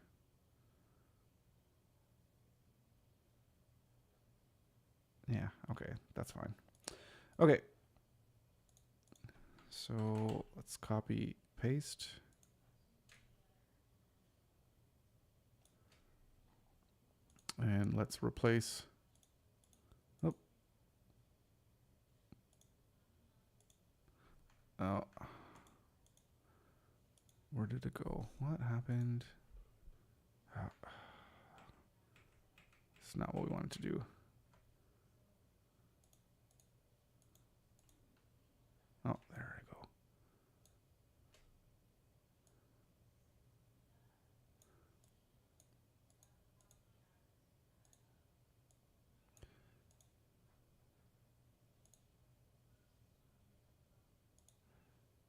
Yeah, okay, that's fine. Okay. So let's copy, paste. And let's replace. Oh. Where did it go? What happened? It's not what we wanted to do. Oh, there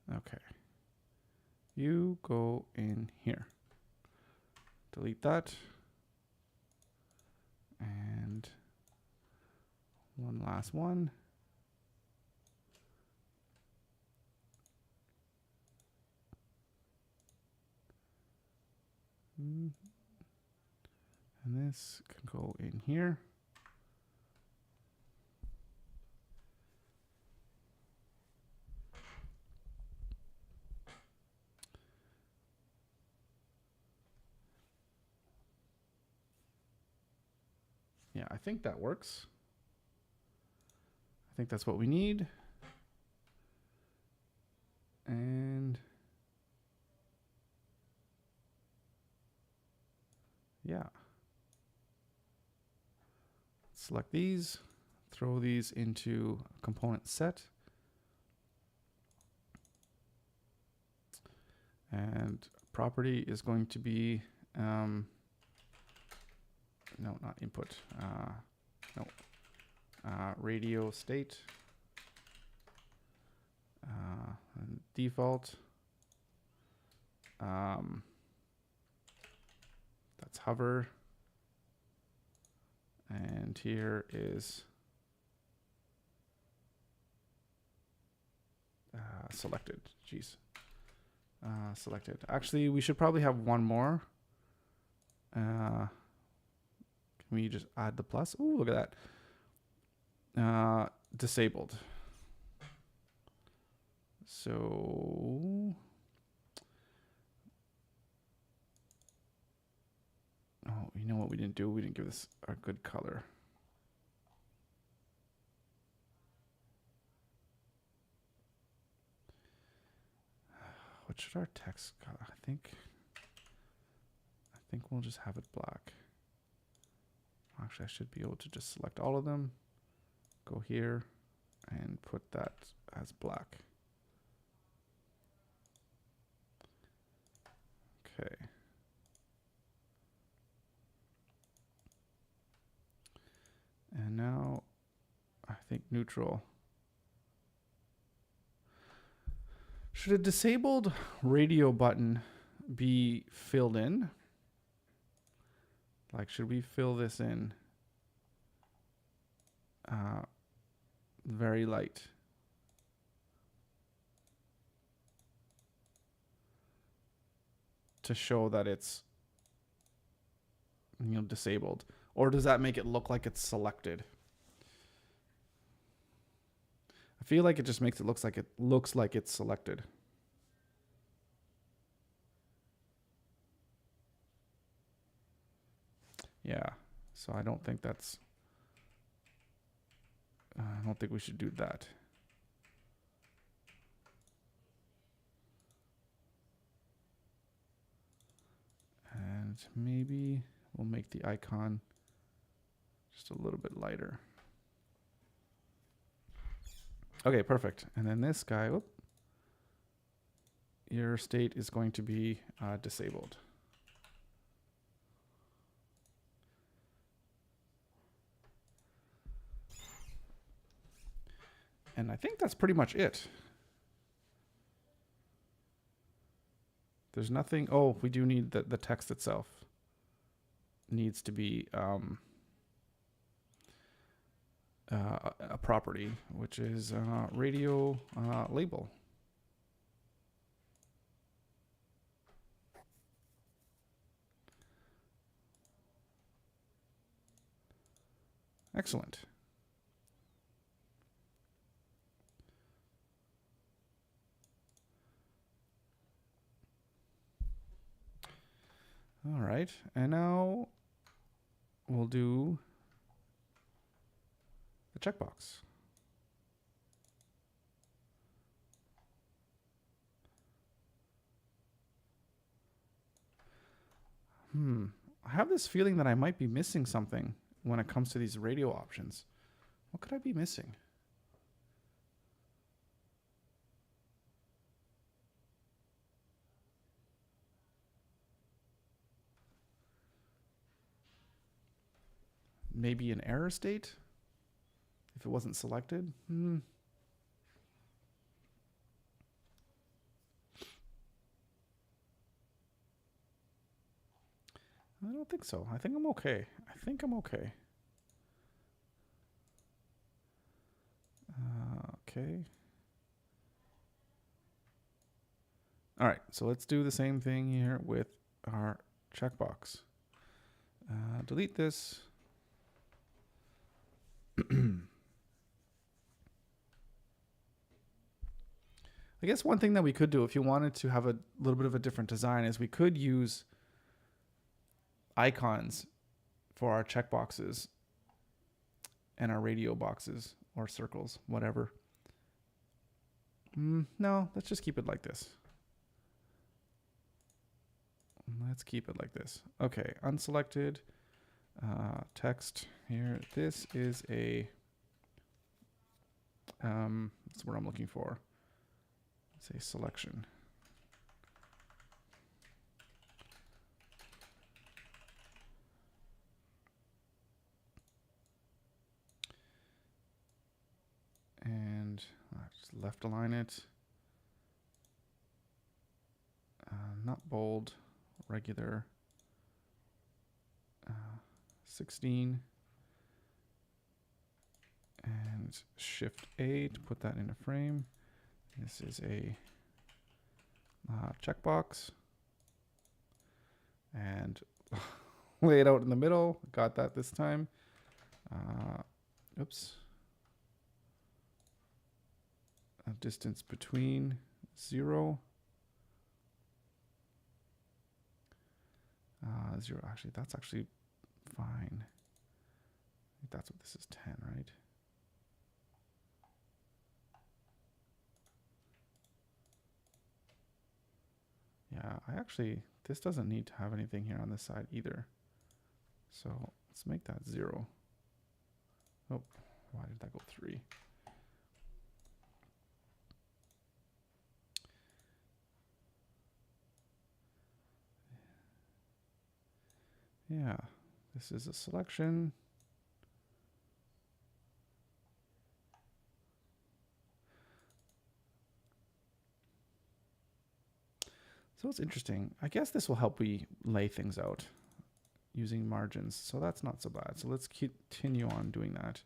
we go. Okay. You go in here. Delete that. And one last one. And this can go in here. Yeah, I think that works. I think that's what we need. And yeah. Select these, throw these into a component set. And property is going to be, no, not input. No. Radio state. And default. That's hover. And here is selected. Jeez. Selected. Actually, we should probably have one more. Can we just add the plus? Ooh, look at that. Disabled. So, oh, you know what we didn't do? We didn't give this a good color. What should our text color? I think we'll just have it black. Actually, I should be able to just select all of them, go here, and put that as black. Okay. And now I think neutral. Should a disabled radio button be filled in? Like, should we fill this in very light? To show that it's, you know, disabled. Or does that make it look like it's selected? I feel like it just makes it looks like it's selected. Yeah, so I don't think that's, I don't think we should do that. And maybe we'll make the icon just a little bit lighter. Okay, perfect. And then this guy, whoop, your state is going to be disabled. And I think that's pretty much it. There's nothing. Oh, we do need the text itself. Needs to be a property, which is radio label. Excellent. All right, and now we'll do the checkbox. I have this feeling that I might be missing something when it comes to these radio options. What could I be missing? Maybe an error state if it wasn't selected. I don't think so. I think I'm okay. Okay. All right, so let's do the same thing here with our checkbox. Delete this. I guess one thing that we could do if you wanted to have a little bit of a different design is we could use icons for our checkboxes and our radio boxes or circles, whatever. No, let's just keep it like this. Let's keep it like this. Okay, unselected text here. This is a, that's what I'm looking for. It's a selection. And just left align it. Not bold, regular. 16. And Shift A to put that in a frame. This is a checkbox. And lay it out in the middle. Got that this time. Oops. A distance between 0. 0. Actually, that's actually fine. I think that's what this is, 10, right? Yeah, this doesn't need to have anything here on this side either. So let's make that 0. Oh, why did that go 3? Yeah, this is a selection. So it's interesting. I guess this will help me lay things out using margins. So that's not so bad. So let's continue on doing that.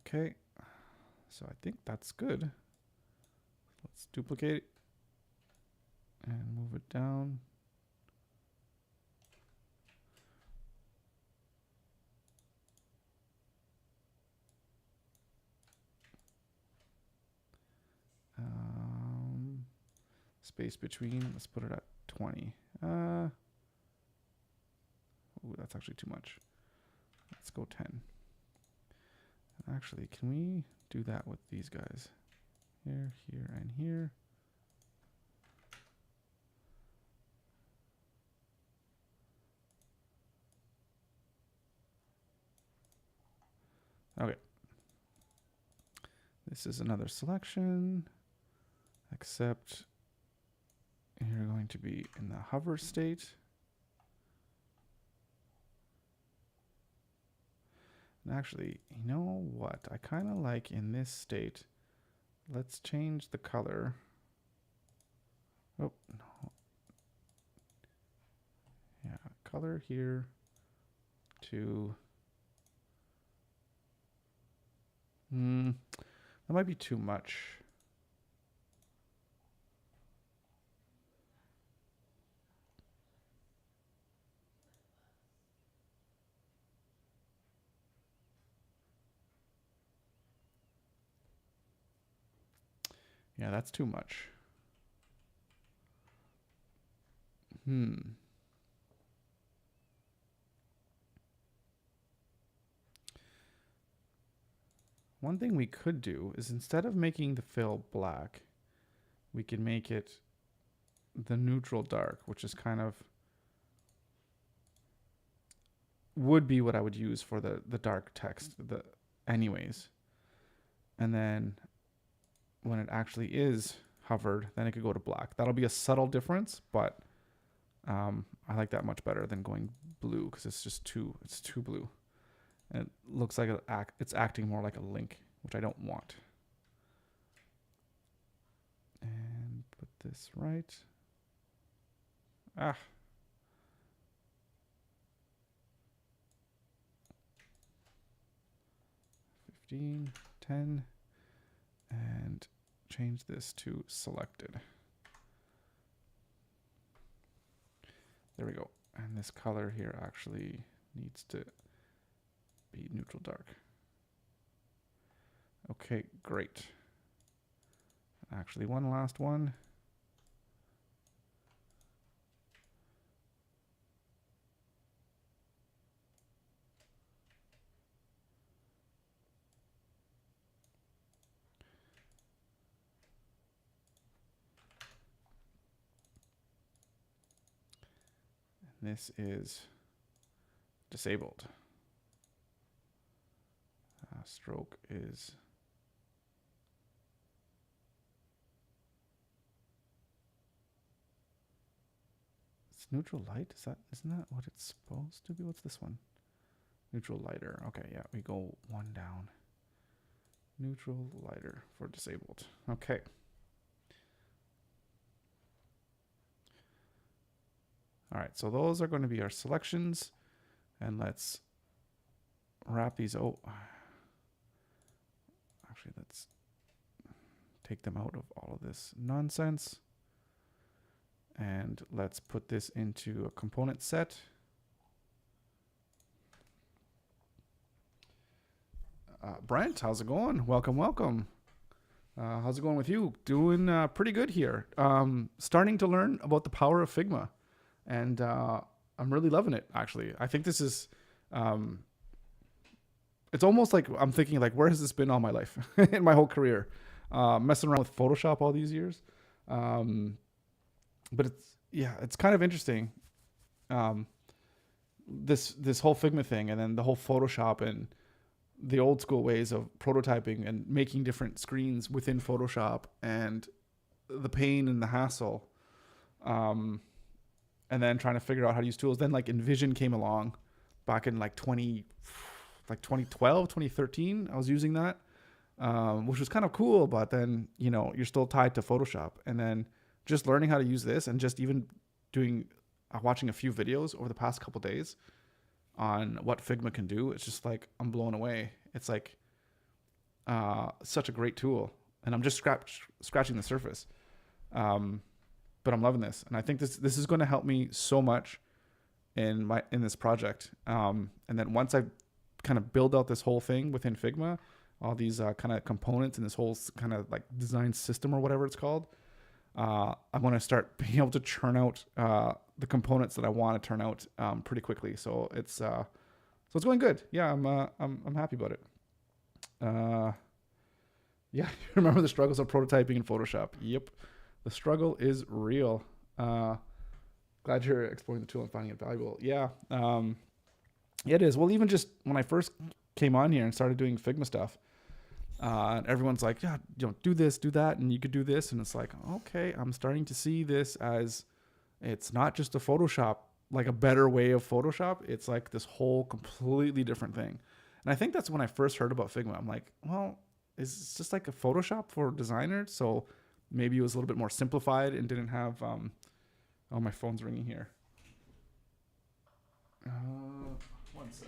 Okay. So I think that's good. Let's duplicate and move it down. Space between, let's put it at 20. Ooh, that's actually too much. Let's go 10. Actually, can we do that with these guys? Here, here, and here. Okay. This is another selection, except you're going to be in the hover state. And actually, you know what? I kind of like in this state, let's change the color. Oh, no. Yeah, color here to, that might be too much. Yeah, that's too much. One thing we could do is instead of making the fill black, we can make it the neutral dark, which is kind of would be what I would use for the dark text anyways. And then when it actually is hovered, then it could go to black. That'll be a subtle difference, but I like that much better than going blue because it's just it's too blue. And it looks like it's acting more like a link, which I don't want. And put this right. 15, 10, and change this to selected. There we go. And this color here actually needs to be neutral dark. Okay, great. Actually, one last one. this is disabled. Stroke is it's neutral light. Isn't that what it's supposed to be? What's this one? Neutral lighter. Okay, yeah, we go one down. Neutral lighter for disabled. Okay. All right, so those are going to be our selections, and let's wrap these. Oh, actually, let's take them out of all of this nonsense, and let's put this into a component set. Brent, how's it going? Welcome, welcome. How's it going with you? Doing pretty good here. Starting to learn about the power of Figma, and I'm really loving it, actually. I think this is, it's almost like I'm thinking, like, where has this been all my life, in my whole career? Messing around with Photoshop all these years. But it's kind of interesting. This whole Figma thing, and then the whole Photoshop and the old school ways of prototyping and making different screens within Photoshop, and the pain and the hassle, and then trying to figure out how to use tools. Then like InVision came along back in like 2012, 2013. I was using that, which was kind of cool, but then, you know, you're still tied to Photoshop. And then just learning how to use this, and just even doing, watching a few videos over the past couple days on what Figma can do. It's just like, I'm blown away. It's like such a great tool, and I'm just scratching the surface. But I'm loving this, and I think this is going to help me so much in this project. And then once I kind of build out this whole thing within Figma, all these kind of components and this whole kind of like design system or whatever it's called, I'm going to start being able to churn out the components that I want to turn out pretty quickly. So it's going good. Yeah, I'm happy about it. Yeah, remember the struggles of prototyping in Photoshop? Yep, the struggle is real. Glad you're exploring the tool and finding it valuable. Yeah, it is. Well, even just when I first came on here and started doing Figma stuff, and everyone's like, yeah, you know, do this, do that, and you could do this. And it's like, okay, I'm starting to see this as, it's not just a Photoshop, like a better way of Photoshop. It's like this whole completely different thing. And I think that's when I first heard about Figma. I'm like, well, is it just like a Photoshop for designers? So maybe it was a little bit more simplified and didn't have, oh, my phone's ringing here. One sec.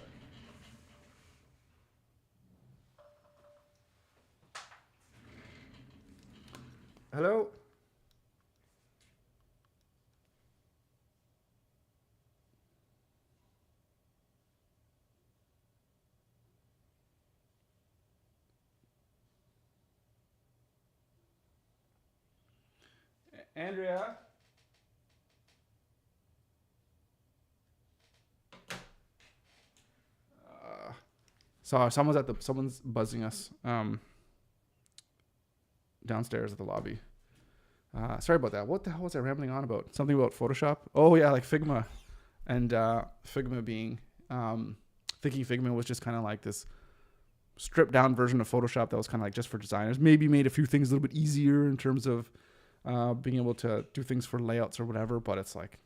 Hello? Andrea? So someone's buzzing us downstairs at the lobby. Sorry about that. What the hell was I rambling on about? Something about Photoshop? Oh yeah, like Figma, and Figma being, thinking Figma was just kind of like this stripped down version of Photoshop that was kind of like just for designers. Maybe made a few things a little bit easier in terms of being able to do things for layouts or whatever. But it's like,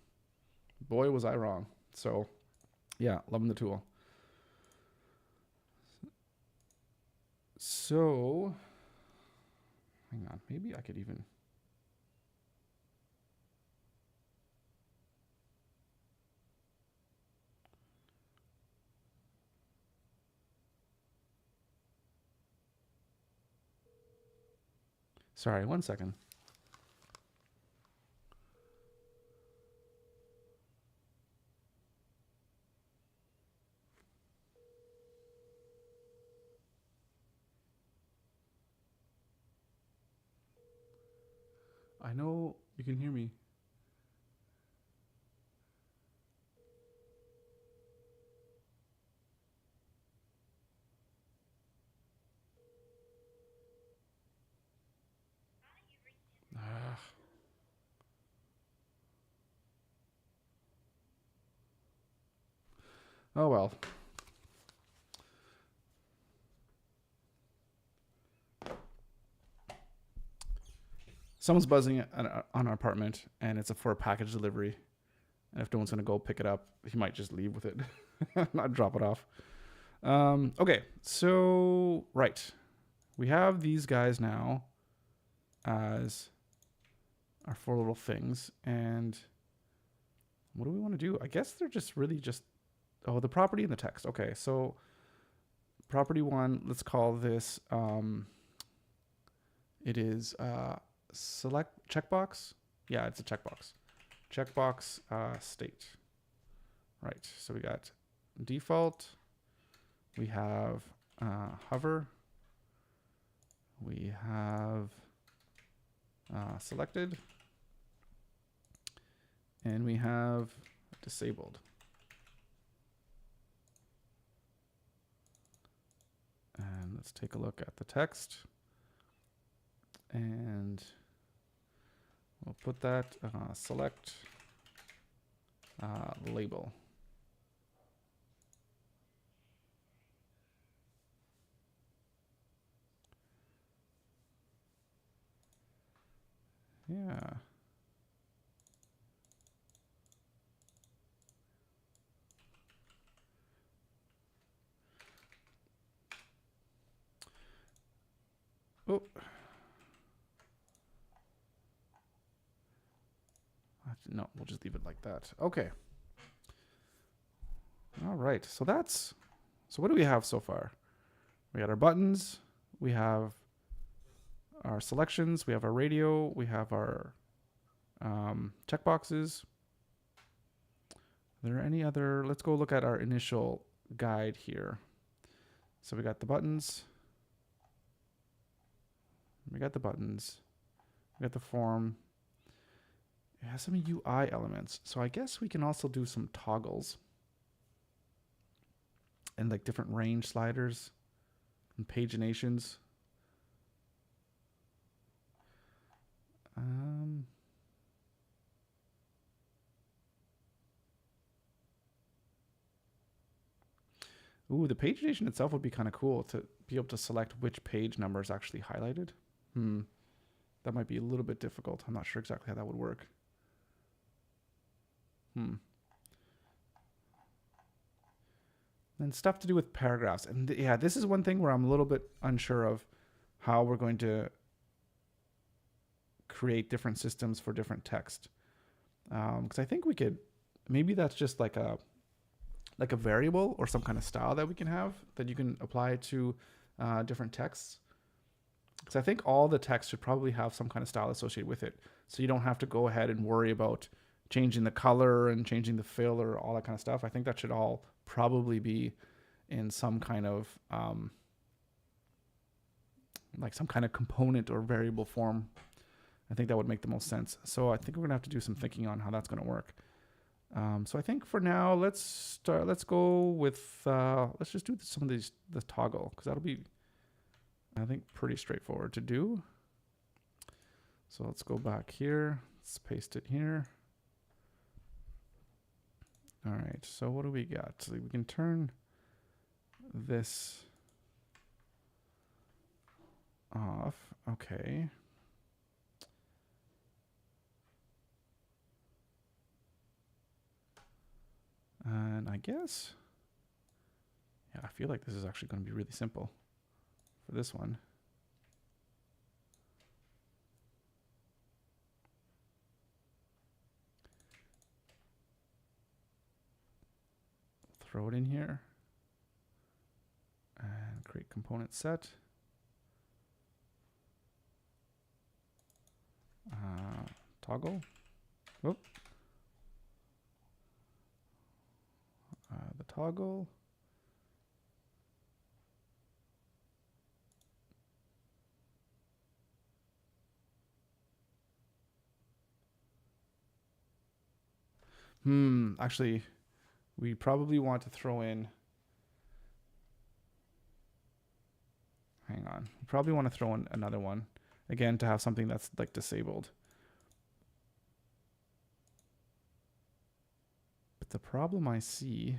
boy, was I wrong. So yeah, loving the tool. So hang on, maybe I could even. Sorry, one second. I know you can hear me. Oh well. Someone's buzzing on our apartment, and it's for a package delivery. And if no one's gonna go pick it up, he might just leave with it, not drop it off. Okay, so right, we have these guys now as our four little things, and what do we want to do? I guess they're just really just the property and the text. Okay, so property one, let's call this it is select checkbox. Yeah, it's a checkbox. Checkbox state. Right, so we got default, we have hover, we have selected, and we have disabled. And let's take a look at the text. And we'll put that select label. Yeah. Oh. No, we'll just leave it like that. Okay. All right. So what do we have so far? We got our buttons. We have our selections. We have our radio. We have our checkboxes. Are there any other? Let's go look at our initial guide here. So we got the buttons. We got the buttons. We got the form. It has some UI elements. So I guess we can also do some toggles and like different range sliders and paginations. Ooh, the pagination itself would be kind of cool to be able to select which page number is actually highlighted. That might be a little bit difficult. I'm not sure exactly how that would work. And stuff to do with paragraphs. And yeah, this is one thing where I'm a little bit unsure of how we're going to create different systems for different text. Because I think we could, maybe that's just like a variable or some kind of style that we can have that you can apply to different texts. Because I think all the text should probably have some kind of style associated with it. So you don't have to go ahead and worry about changing the color and changing the fill or all that kind of stuff. I think that should all probably be in some kind of like some kind of component or variable form. I think that would make the most sense. So I think we're gonna have to do some thinking on how that's gonna work. So I think for now, let's go with, let's just do some of the toggle, because that'll be, I think, pretty straightforward to do. So let's go back here. Let's paste it here. All right, so what do we got? So we can turn this off. Okay. And I guess, yeah, I feel like this is actually going to be really simple for this one. Throw it in here and create component set. Toggle. Whoop. The toggle. Actually, we probably want to throw in, hang on, we probably want to throw in another one, again, to have something that's like disabled. But the problem I see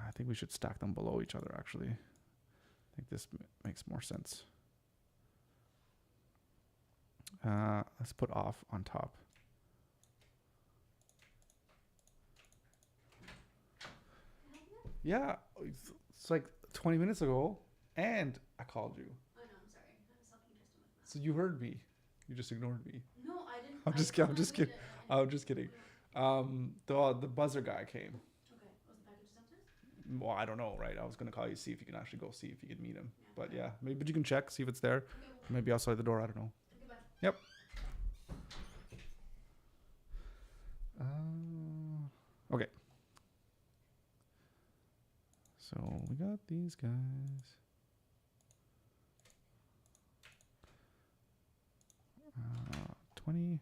I think we should stack them below each other, actually. I think this makes more sense. Let's put off on top. Yeah, it's like 20 minutes ago, and I called you. Oh no, I'm sorry. I was helping Tristan with math. So you heard me. You just ignored me. No, I didn't. I'm just kidding. I'm just kidding. I'm just kidding. The buzzer guy came. Okay. Was the package downstairs? Well, I don't know, right? I was gonna call you, see if you can actually go see if you can meet him. Yeah. But yeah, maybe you can check, see if it's there. Okay, well, Maybe outside the door. I don't know. okay, bye. Yep. Okay. So we got these guys. 20.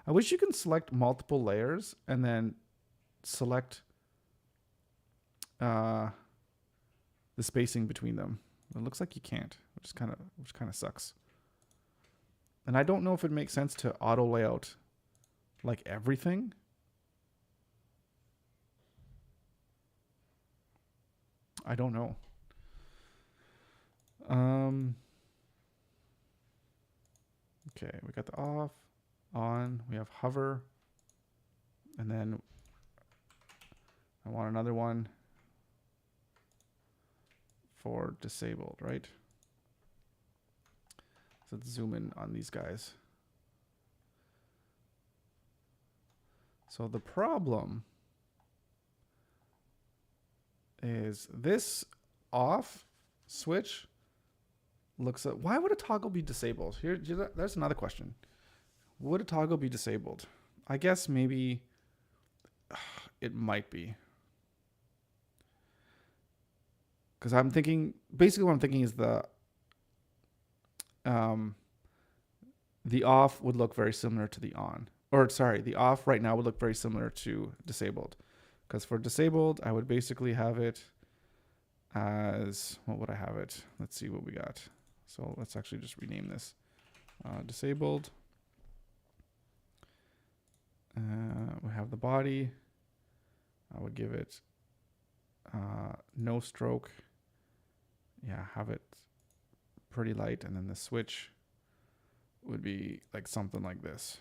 I wish you can select multiple layers and then select the spacing between them. It looks like you can't, which kind of sucks. And I don't know if it makes sense to auto layout like everything. I don't know. Okay, we got the off, on, we have hover, and then I want another one for disabled, right? So let's zoom in on these guys. So the problem is this off switch looks at, why would a toggle be disabled? Here, there's another question. Would a toggle be disabled? I guess maybe it might be. Because I'm thinking, basically what I'm thinking is the off would look very similar to the on. Or sorry, the off right now would look very similar to disabled. Because for disabled, I would basically have it as, what would I have it? Let's see what we got. So let's actually just rename this. Disabled. We have the body. I would give it no stroke. Yeah, have it pretty light. And then the switch would be like something like this.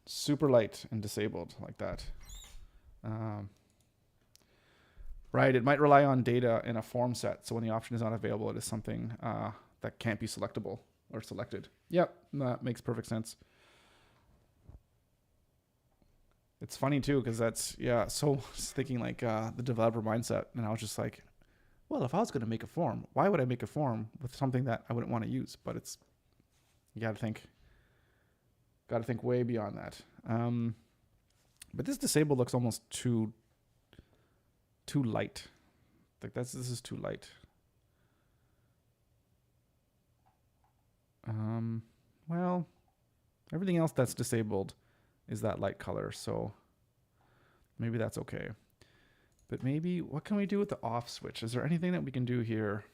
Super light and disabled like that. Right, it might rely on data in a form set. So when the option is not available, it is something that can't be selectable or selected. Yep, that makes perfect sense. It's funny too, because that's, yeah, so I was thinking like the developer mindset, and I was just like, well, if I was going to make a form, why would I make a form with something that I wouldn't want to use? But it's, you got to think way beyond that. But this disabled looks almost too light. Like this is too light. Well, everything else that's disabled is that light color, so maybe that's okay. But maybe, what can we do with the off switch? Is there anything that we can do here?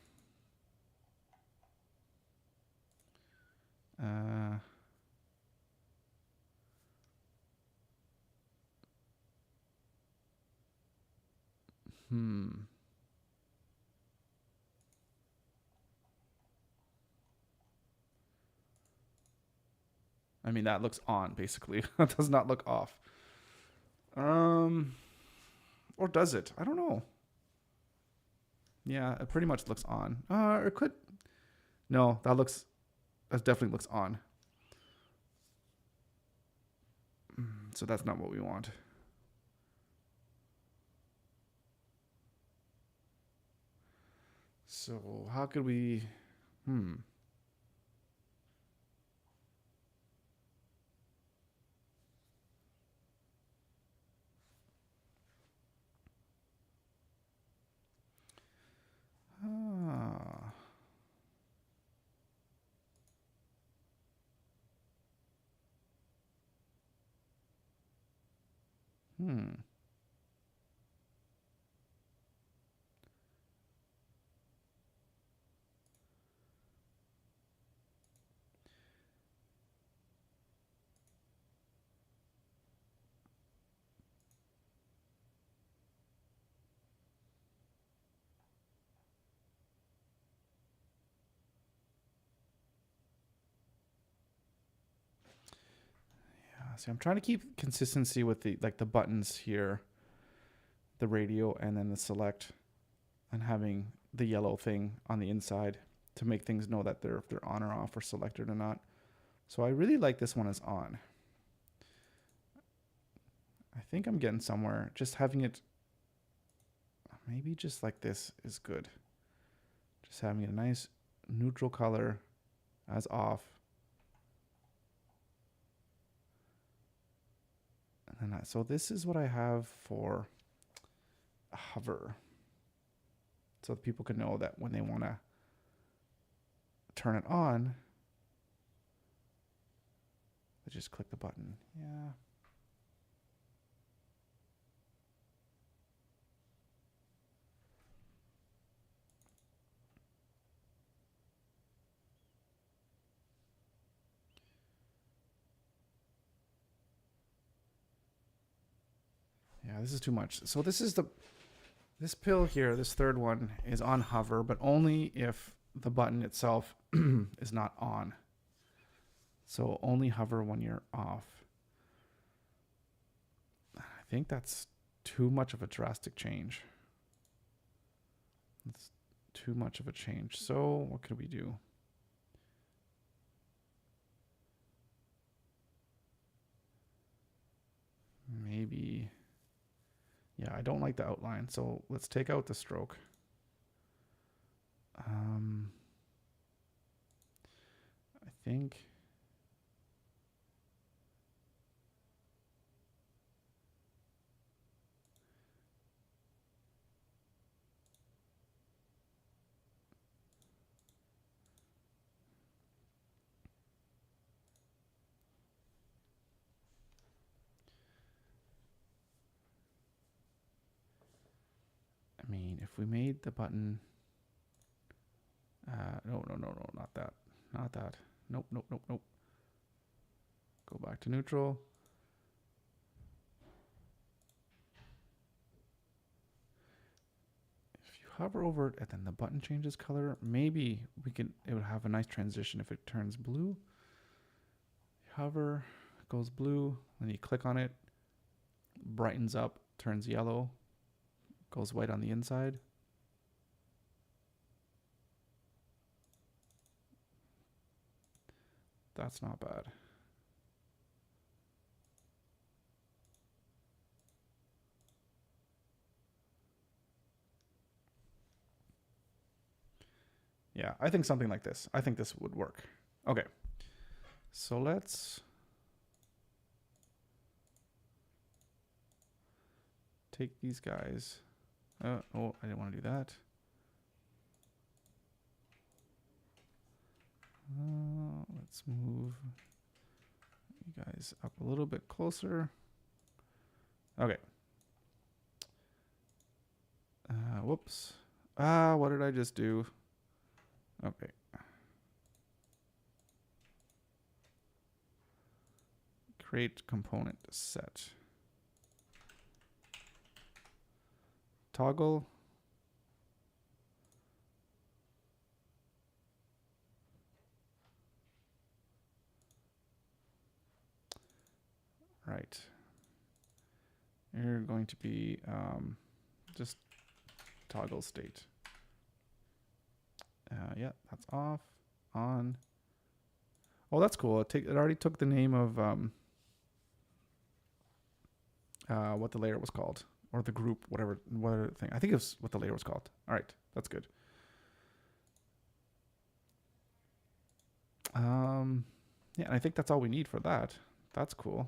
I mean, that looks on, basically. That does not look off. Or does it? I don't know. Yeah, it pretty much looks on. Or it could. No, that definitely looks on. So that's not what we want. So how could we, See, I'm trying to keep consistency with the buttons here, the radio, and then the select, and having the yellow thing on the inside to make things know that if they're on or off or selected or not. So I really like this one as on. I think I'm getting somewhere. Just having it maybe just like this is good. Just having a nice neutral color as off. And then so this is what I have for hover. So that people can know that when they want to turn it on, they just click the button. Yeah. Yeah, this is too much. So this pill here, this third one, is on hover, but only if the button itself is not on. So only hover when you're off. I think that's too much of a drastic change. It's too much of a change. So what could we do? Maybe, yeah, I don't like the outline. So let's take out the stroke. I think if we made the button, no, not that, not that. Nope. Go back to neutral. If you hover over it and then the button changes color, maybe it would have a nice transition if it turns blue. Hover, it goes blue, then you click on it, brightens up, turns yellow, goes white on the inside. That's not bad. Yeah, I think something like this. I think this would work. Okay. So let's take these guys. Oh, I didn't want to do that. Let's move you guys up a little bit closer. Okay. Whoops. What did I just do? Okay. Create component set. Toggle. Right. You're going to be just toggle state. Yeah, that's off, on. Oh, that's cool. It already took the name of what the layer was called, or the group, whatever thing. I think it was what the layer was called. All right, that's good. Yeah, I think that's all we need for that. That's cool.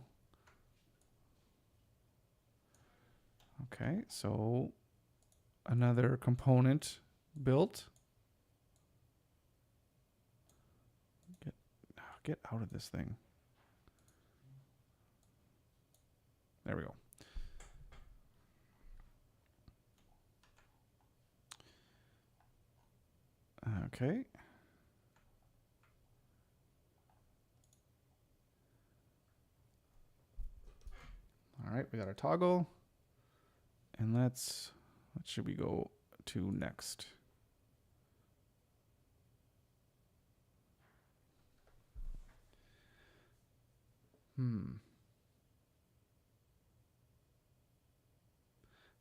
Okay, so another component built. Get out of this thing. There we go. Okay. All right, we got our toggle. And what should we go to next?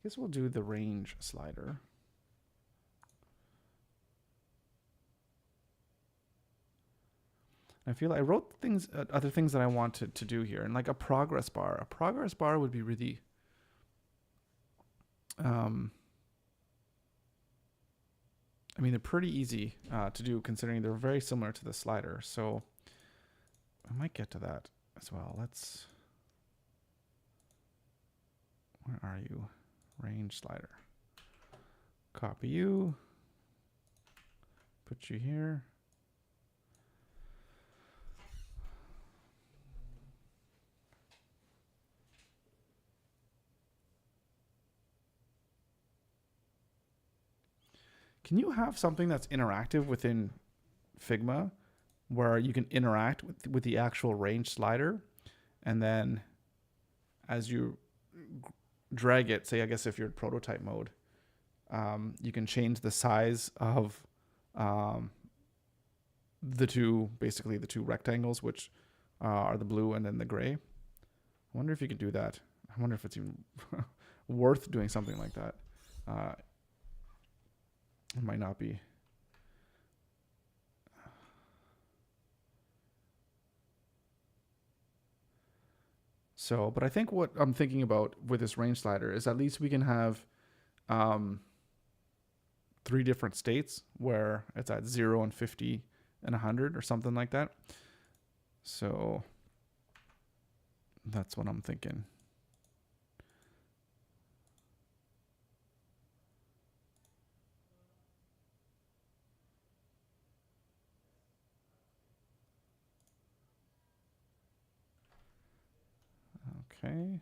guess we'll do the range slider. I feel I wrote things, other things that I wanted to do here, and like a progress bar. A progress bar would be really, I mean, they're pretty easy to do considering they're very similar to the slider. So I might get to that as well. Where are you? Range slider. Copy you. Put you here. Can you have something that's interactive within Figma where you can interact with the actual range slider, and then as you drag it, say, I guess if you're in prototype mode, you can change the size of basically the two rectangles, which are the blue and then the gray. I wonder if you can do that. I wonder if it's even worth doing something like that. It might not be. So, but I think what I'm thinking about with this range slider is at least we can have 3 different states where it's at 0 and 50 and 100 or something like that. So that's what I'm thinking. Okay.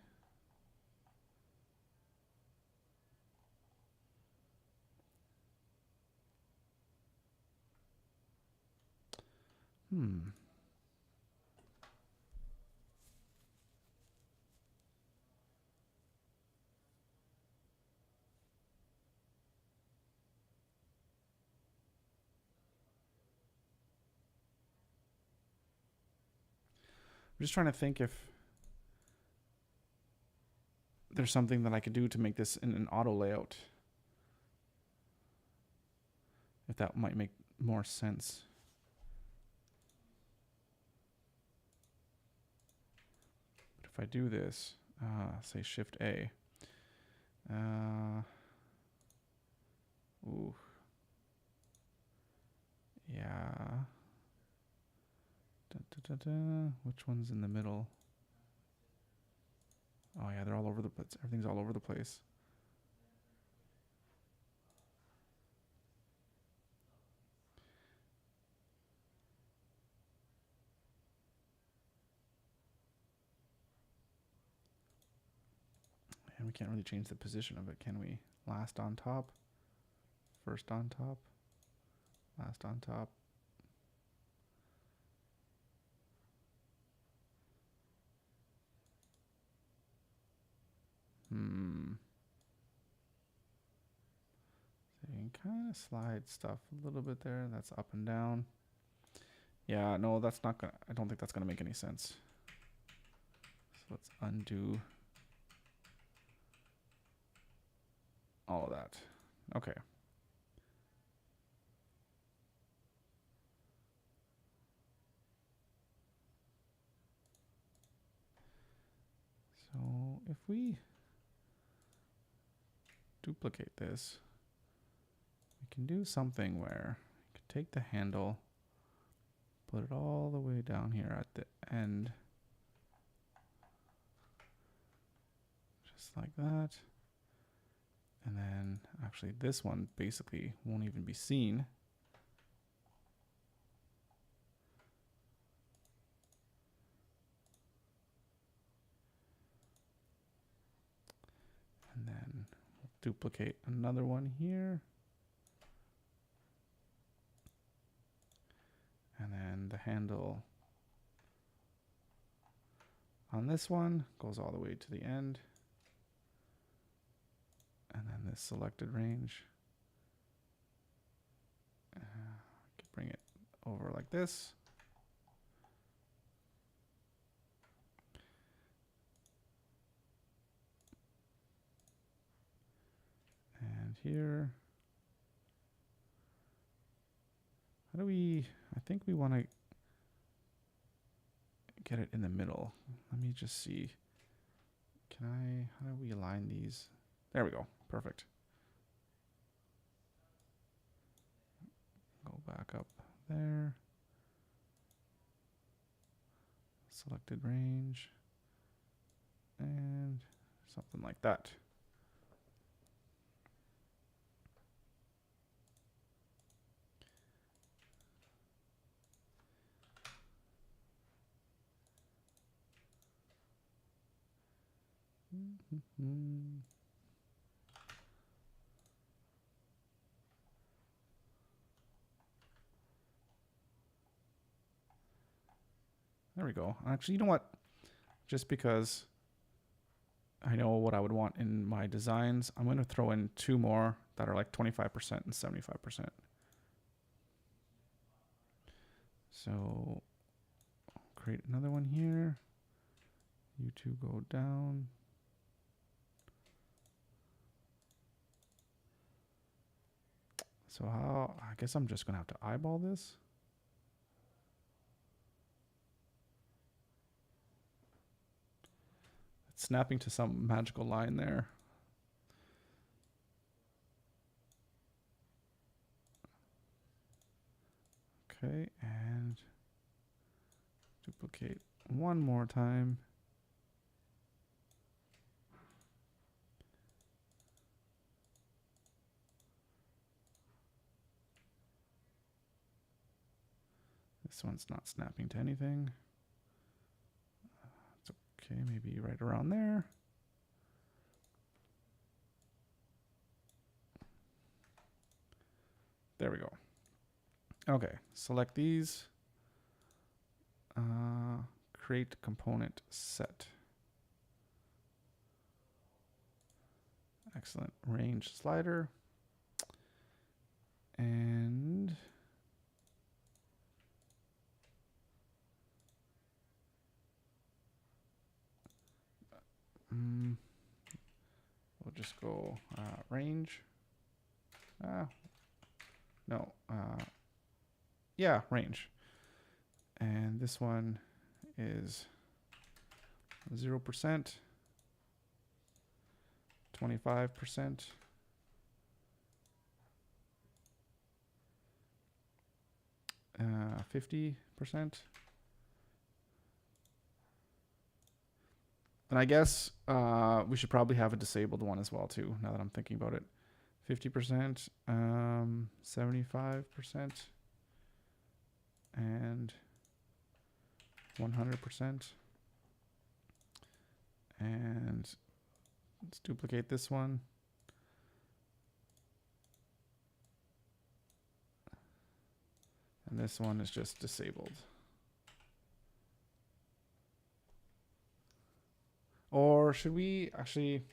I'm just trying to think if there's something that I could do to make this in an auto layout. If that might make more sense. But if I do this, say Shift A. Ooh. Yeah. Which one's in the middle? Oh yeah, they're all over the place. Everything's all over the place. And we can't really change the position of it, can we? Last on top, first on top, last on top. So you can kind of slide stuff a little bit there. That's up and down. Yeah, no, that's not gonna, I don't think that's gonna make any sense. So let's undo all of that. Okay. So if we duplicate this, we can do something where we can take the handle, put it all the way down here at the end, just like that. And then actually this one basically won't even be seen. And then we'll duplicate another one here. And then the handle on this one goes all the way to the end. And then this selected range, bring it over like this. here. How do we, I think we want to get it in the middle. Let me just see. Can I, how do we align these? There we go. Perfect. Go back up there. Selected range. And something like that. There we go. Actually, you know what? Just because I know what I would want in my designs, I'm going to throw in 2 more that are like 25% and 75%. So I'll create another one here. You two go down. So how, I guess I'm just going to have to eyeball this. It's snapping to some magical line there. Okay, and duplicate one more time. This one's not snapping to anything. It's okay, maybe right around there. There we go. Okay, select these. Create component set. Excellent. Range slider. And we'll just go range. No. Yeah, range. And this one is 0%, 25%, 50%. And I guess we should probably have a disabled one as well too, now that I'm thinking about it. 50%, 75%, and 100%. And let's duplicate this one. And this one is just disabled. Or should we actually...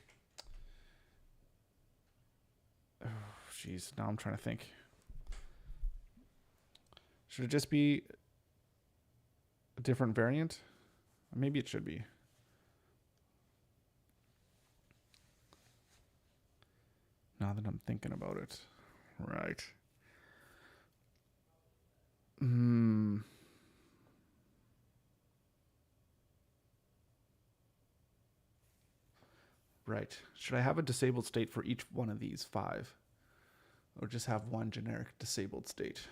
Oh, jeez. Now I'm trying to think. Should it just be a different variant? Maybe it should be. Now that I'm thinking about it. Right. Right. Should I have a disabled state for each one of these 5? Or just have one generic disabled state?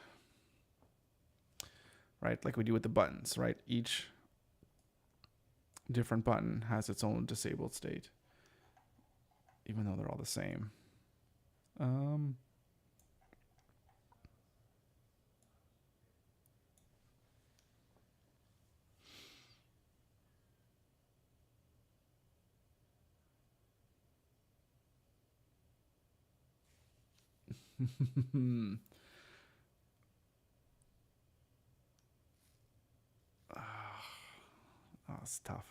Right, like we do with the buttons, right? Each different button has its own disabled state, even though they're all the same. Oh, it's tough.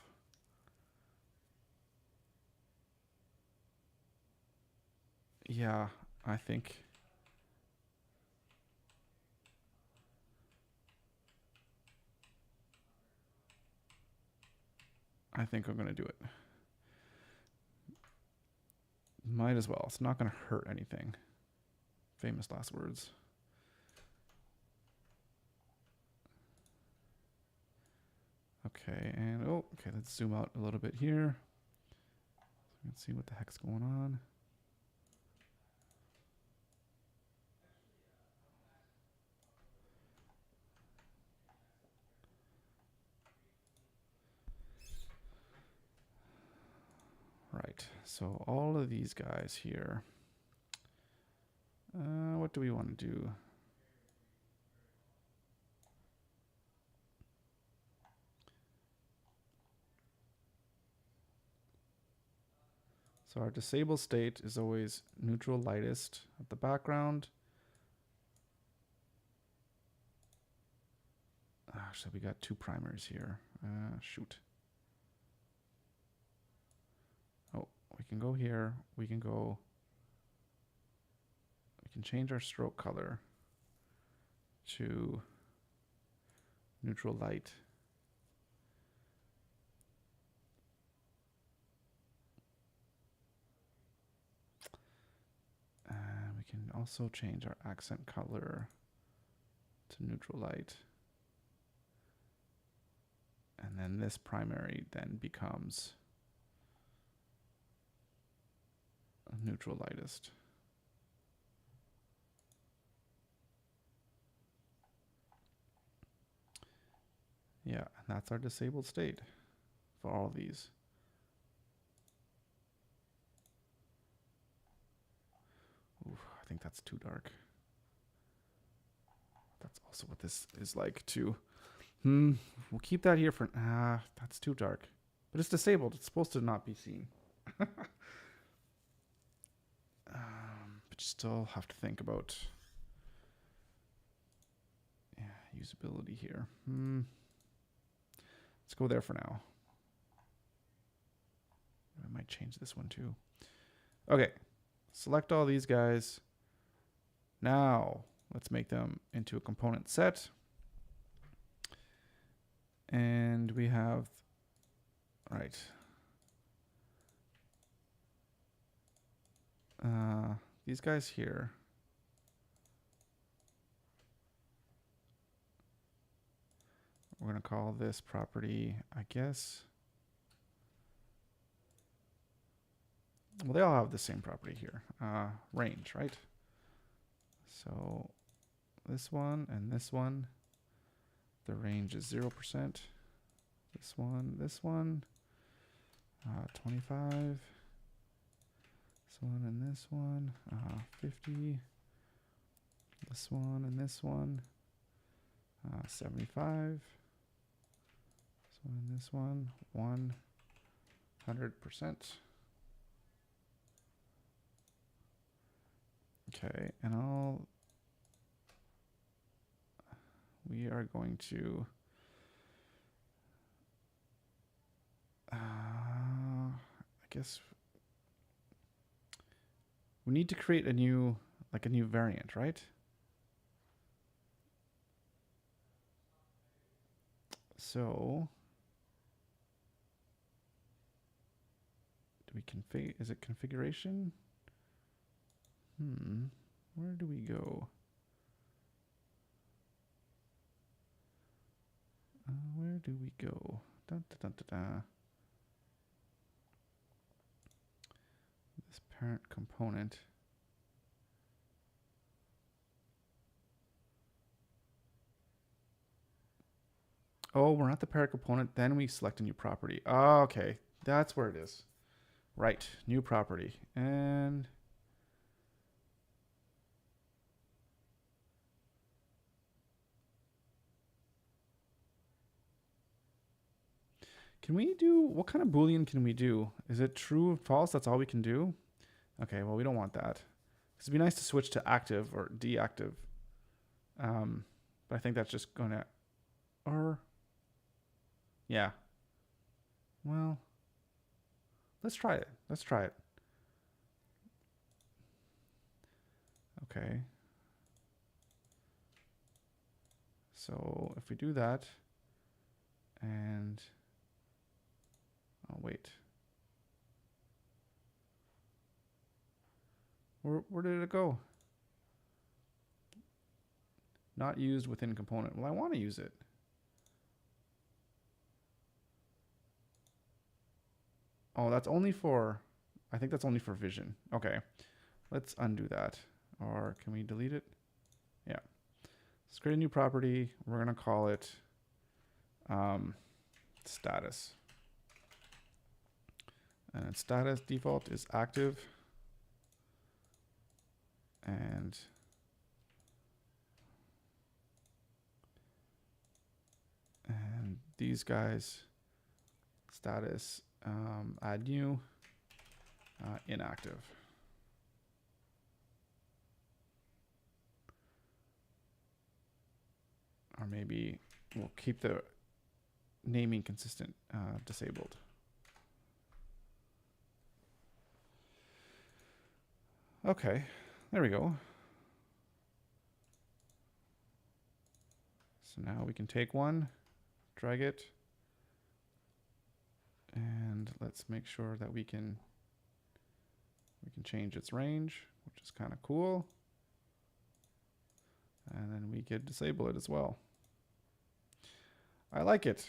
Yeah, I think I'm going to do it. Might as well. It's not going to hurt anything. Famous last words. Okay, and okay, let's zoom out a little bit here. Let's see what the heck's going on. Right, so all of these guys here. What do we want to do? So our disable state is always neutral lightest at the background. Actually, we got two primers here. Shoot. Oh, we can go here. We can change our stroke color to neutral light. And we can also change our accent color to neutral light. And then this primary then becomes a neutral lightest. Yeah, and that's our disabled state for all of these. Ooh, I think that's too dark. That's also what this is like too. We'll keep that here for, that's too dark. But it's disabled. It's supposed to not be seen. But you still have to think about usability here. Let's go there for now. I might change this one too. Okay, select all these guys. Now let's make them into a component set. And we have, right. These guys here. We're going to call this property, I guess. Well, they all have the same property here. Range, right? So this one and this one, the range is 0%. This one, 25. This one and this one, 50. This one and this one, 75. This one and this one, 100%. Okay, and we are going to, I guess we need to create a new variant, right? So do we configure, is it configuration? Where do we go? Where do we go? Dun, dun, dun, dun, dun. This parent component. Oh, we're not the parent component. Then we select a new property. Oh, okay. That's where it is. Right. New property. And can we do, what kind of Boolean can we do? Is it true or false? That's all we can do? Okay, well, we don't want that. It'd be nice to switch to active or deactive. But I think that's just going to, yeah. Well, let's try it. Let's try it. Okay. So if we do that, and, oh, wait. Where did it go? Not used within component. Well, I want to use it. Oh, that's only for, I think that's only for vision. Okay, let's undo that. Or can we delete it? Yeah. Let's create a new property. We're going to call it status. And status default is active. And these guys, status, add new, inactive. Or maybe we'll keep the naming consistent, disabled. Okay, there we go. So now we can take one, drag it, and let's make sure that we can change its range, which is kind of cool. And then we could disable it as well. I like it.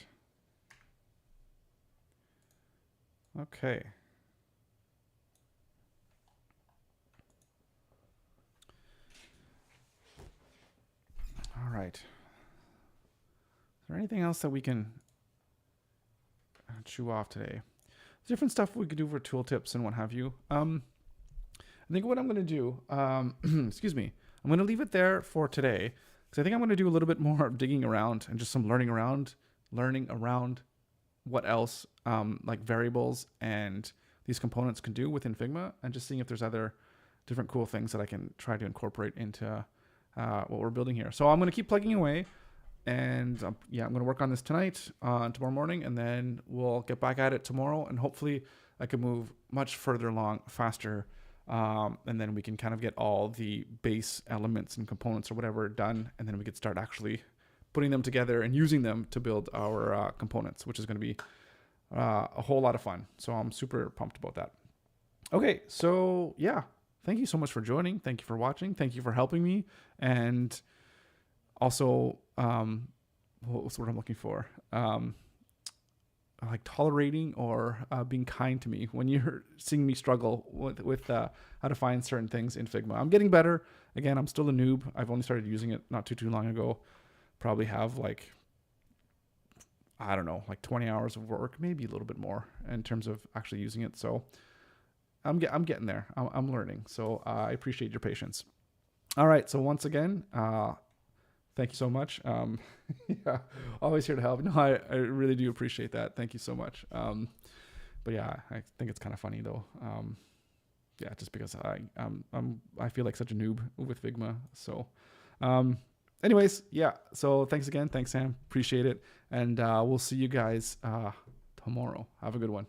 Okay. All right. Is there anything else that we can chew off today? Different stuff we could do for tooltips and what have you. I think what I'm going to do, excuse me, I'm going to leave it there for today because I think I'm going to do a little bit more digging around and just some learning around what else like variables and these components can do within Figma, and just seeing if there's other different cool things that I can try to incorporate into what we're building here. So I'm going to keep plugging away, and yeah, I'm going to work on this tonight, tomorrow morning, and then we'll get back at it tomorrow, and hopefully I can move much further along faster, and then we can kind of get all the base elements and components or whatever done, and then we could start actually putting them together and using them to build our components, which is going to be a whole lot of fun. So I'm super pumped about that. Okay, so yeah, thank you so much for joining. Thank you for watching. Thank you for helping me. And also, what's what I'm looking for? Like tolerating or being kind to me when you're seeing me struggle with how to find certain things in Figma. I'm getting better. Again, I'm still a noob. I've only started using it not too long ago. Probably have like, I don't know, like 20 hours of work, maybe a little bit more in terms of actually using it. So I'm getting there. I'm learning. So I appreciate your patience. All right. So once again, thank you so much. Yeah, always here to help. No, I really do appreciate that. Thank you so much. But yeah, I think it's kind of funny though. Yeah, just because I feel like such a noob with Figma. So, anyways, yeah. So thanks again. Thanks, Sam. Appreciate it. And we'll see you guys tomorrow. Have a good one.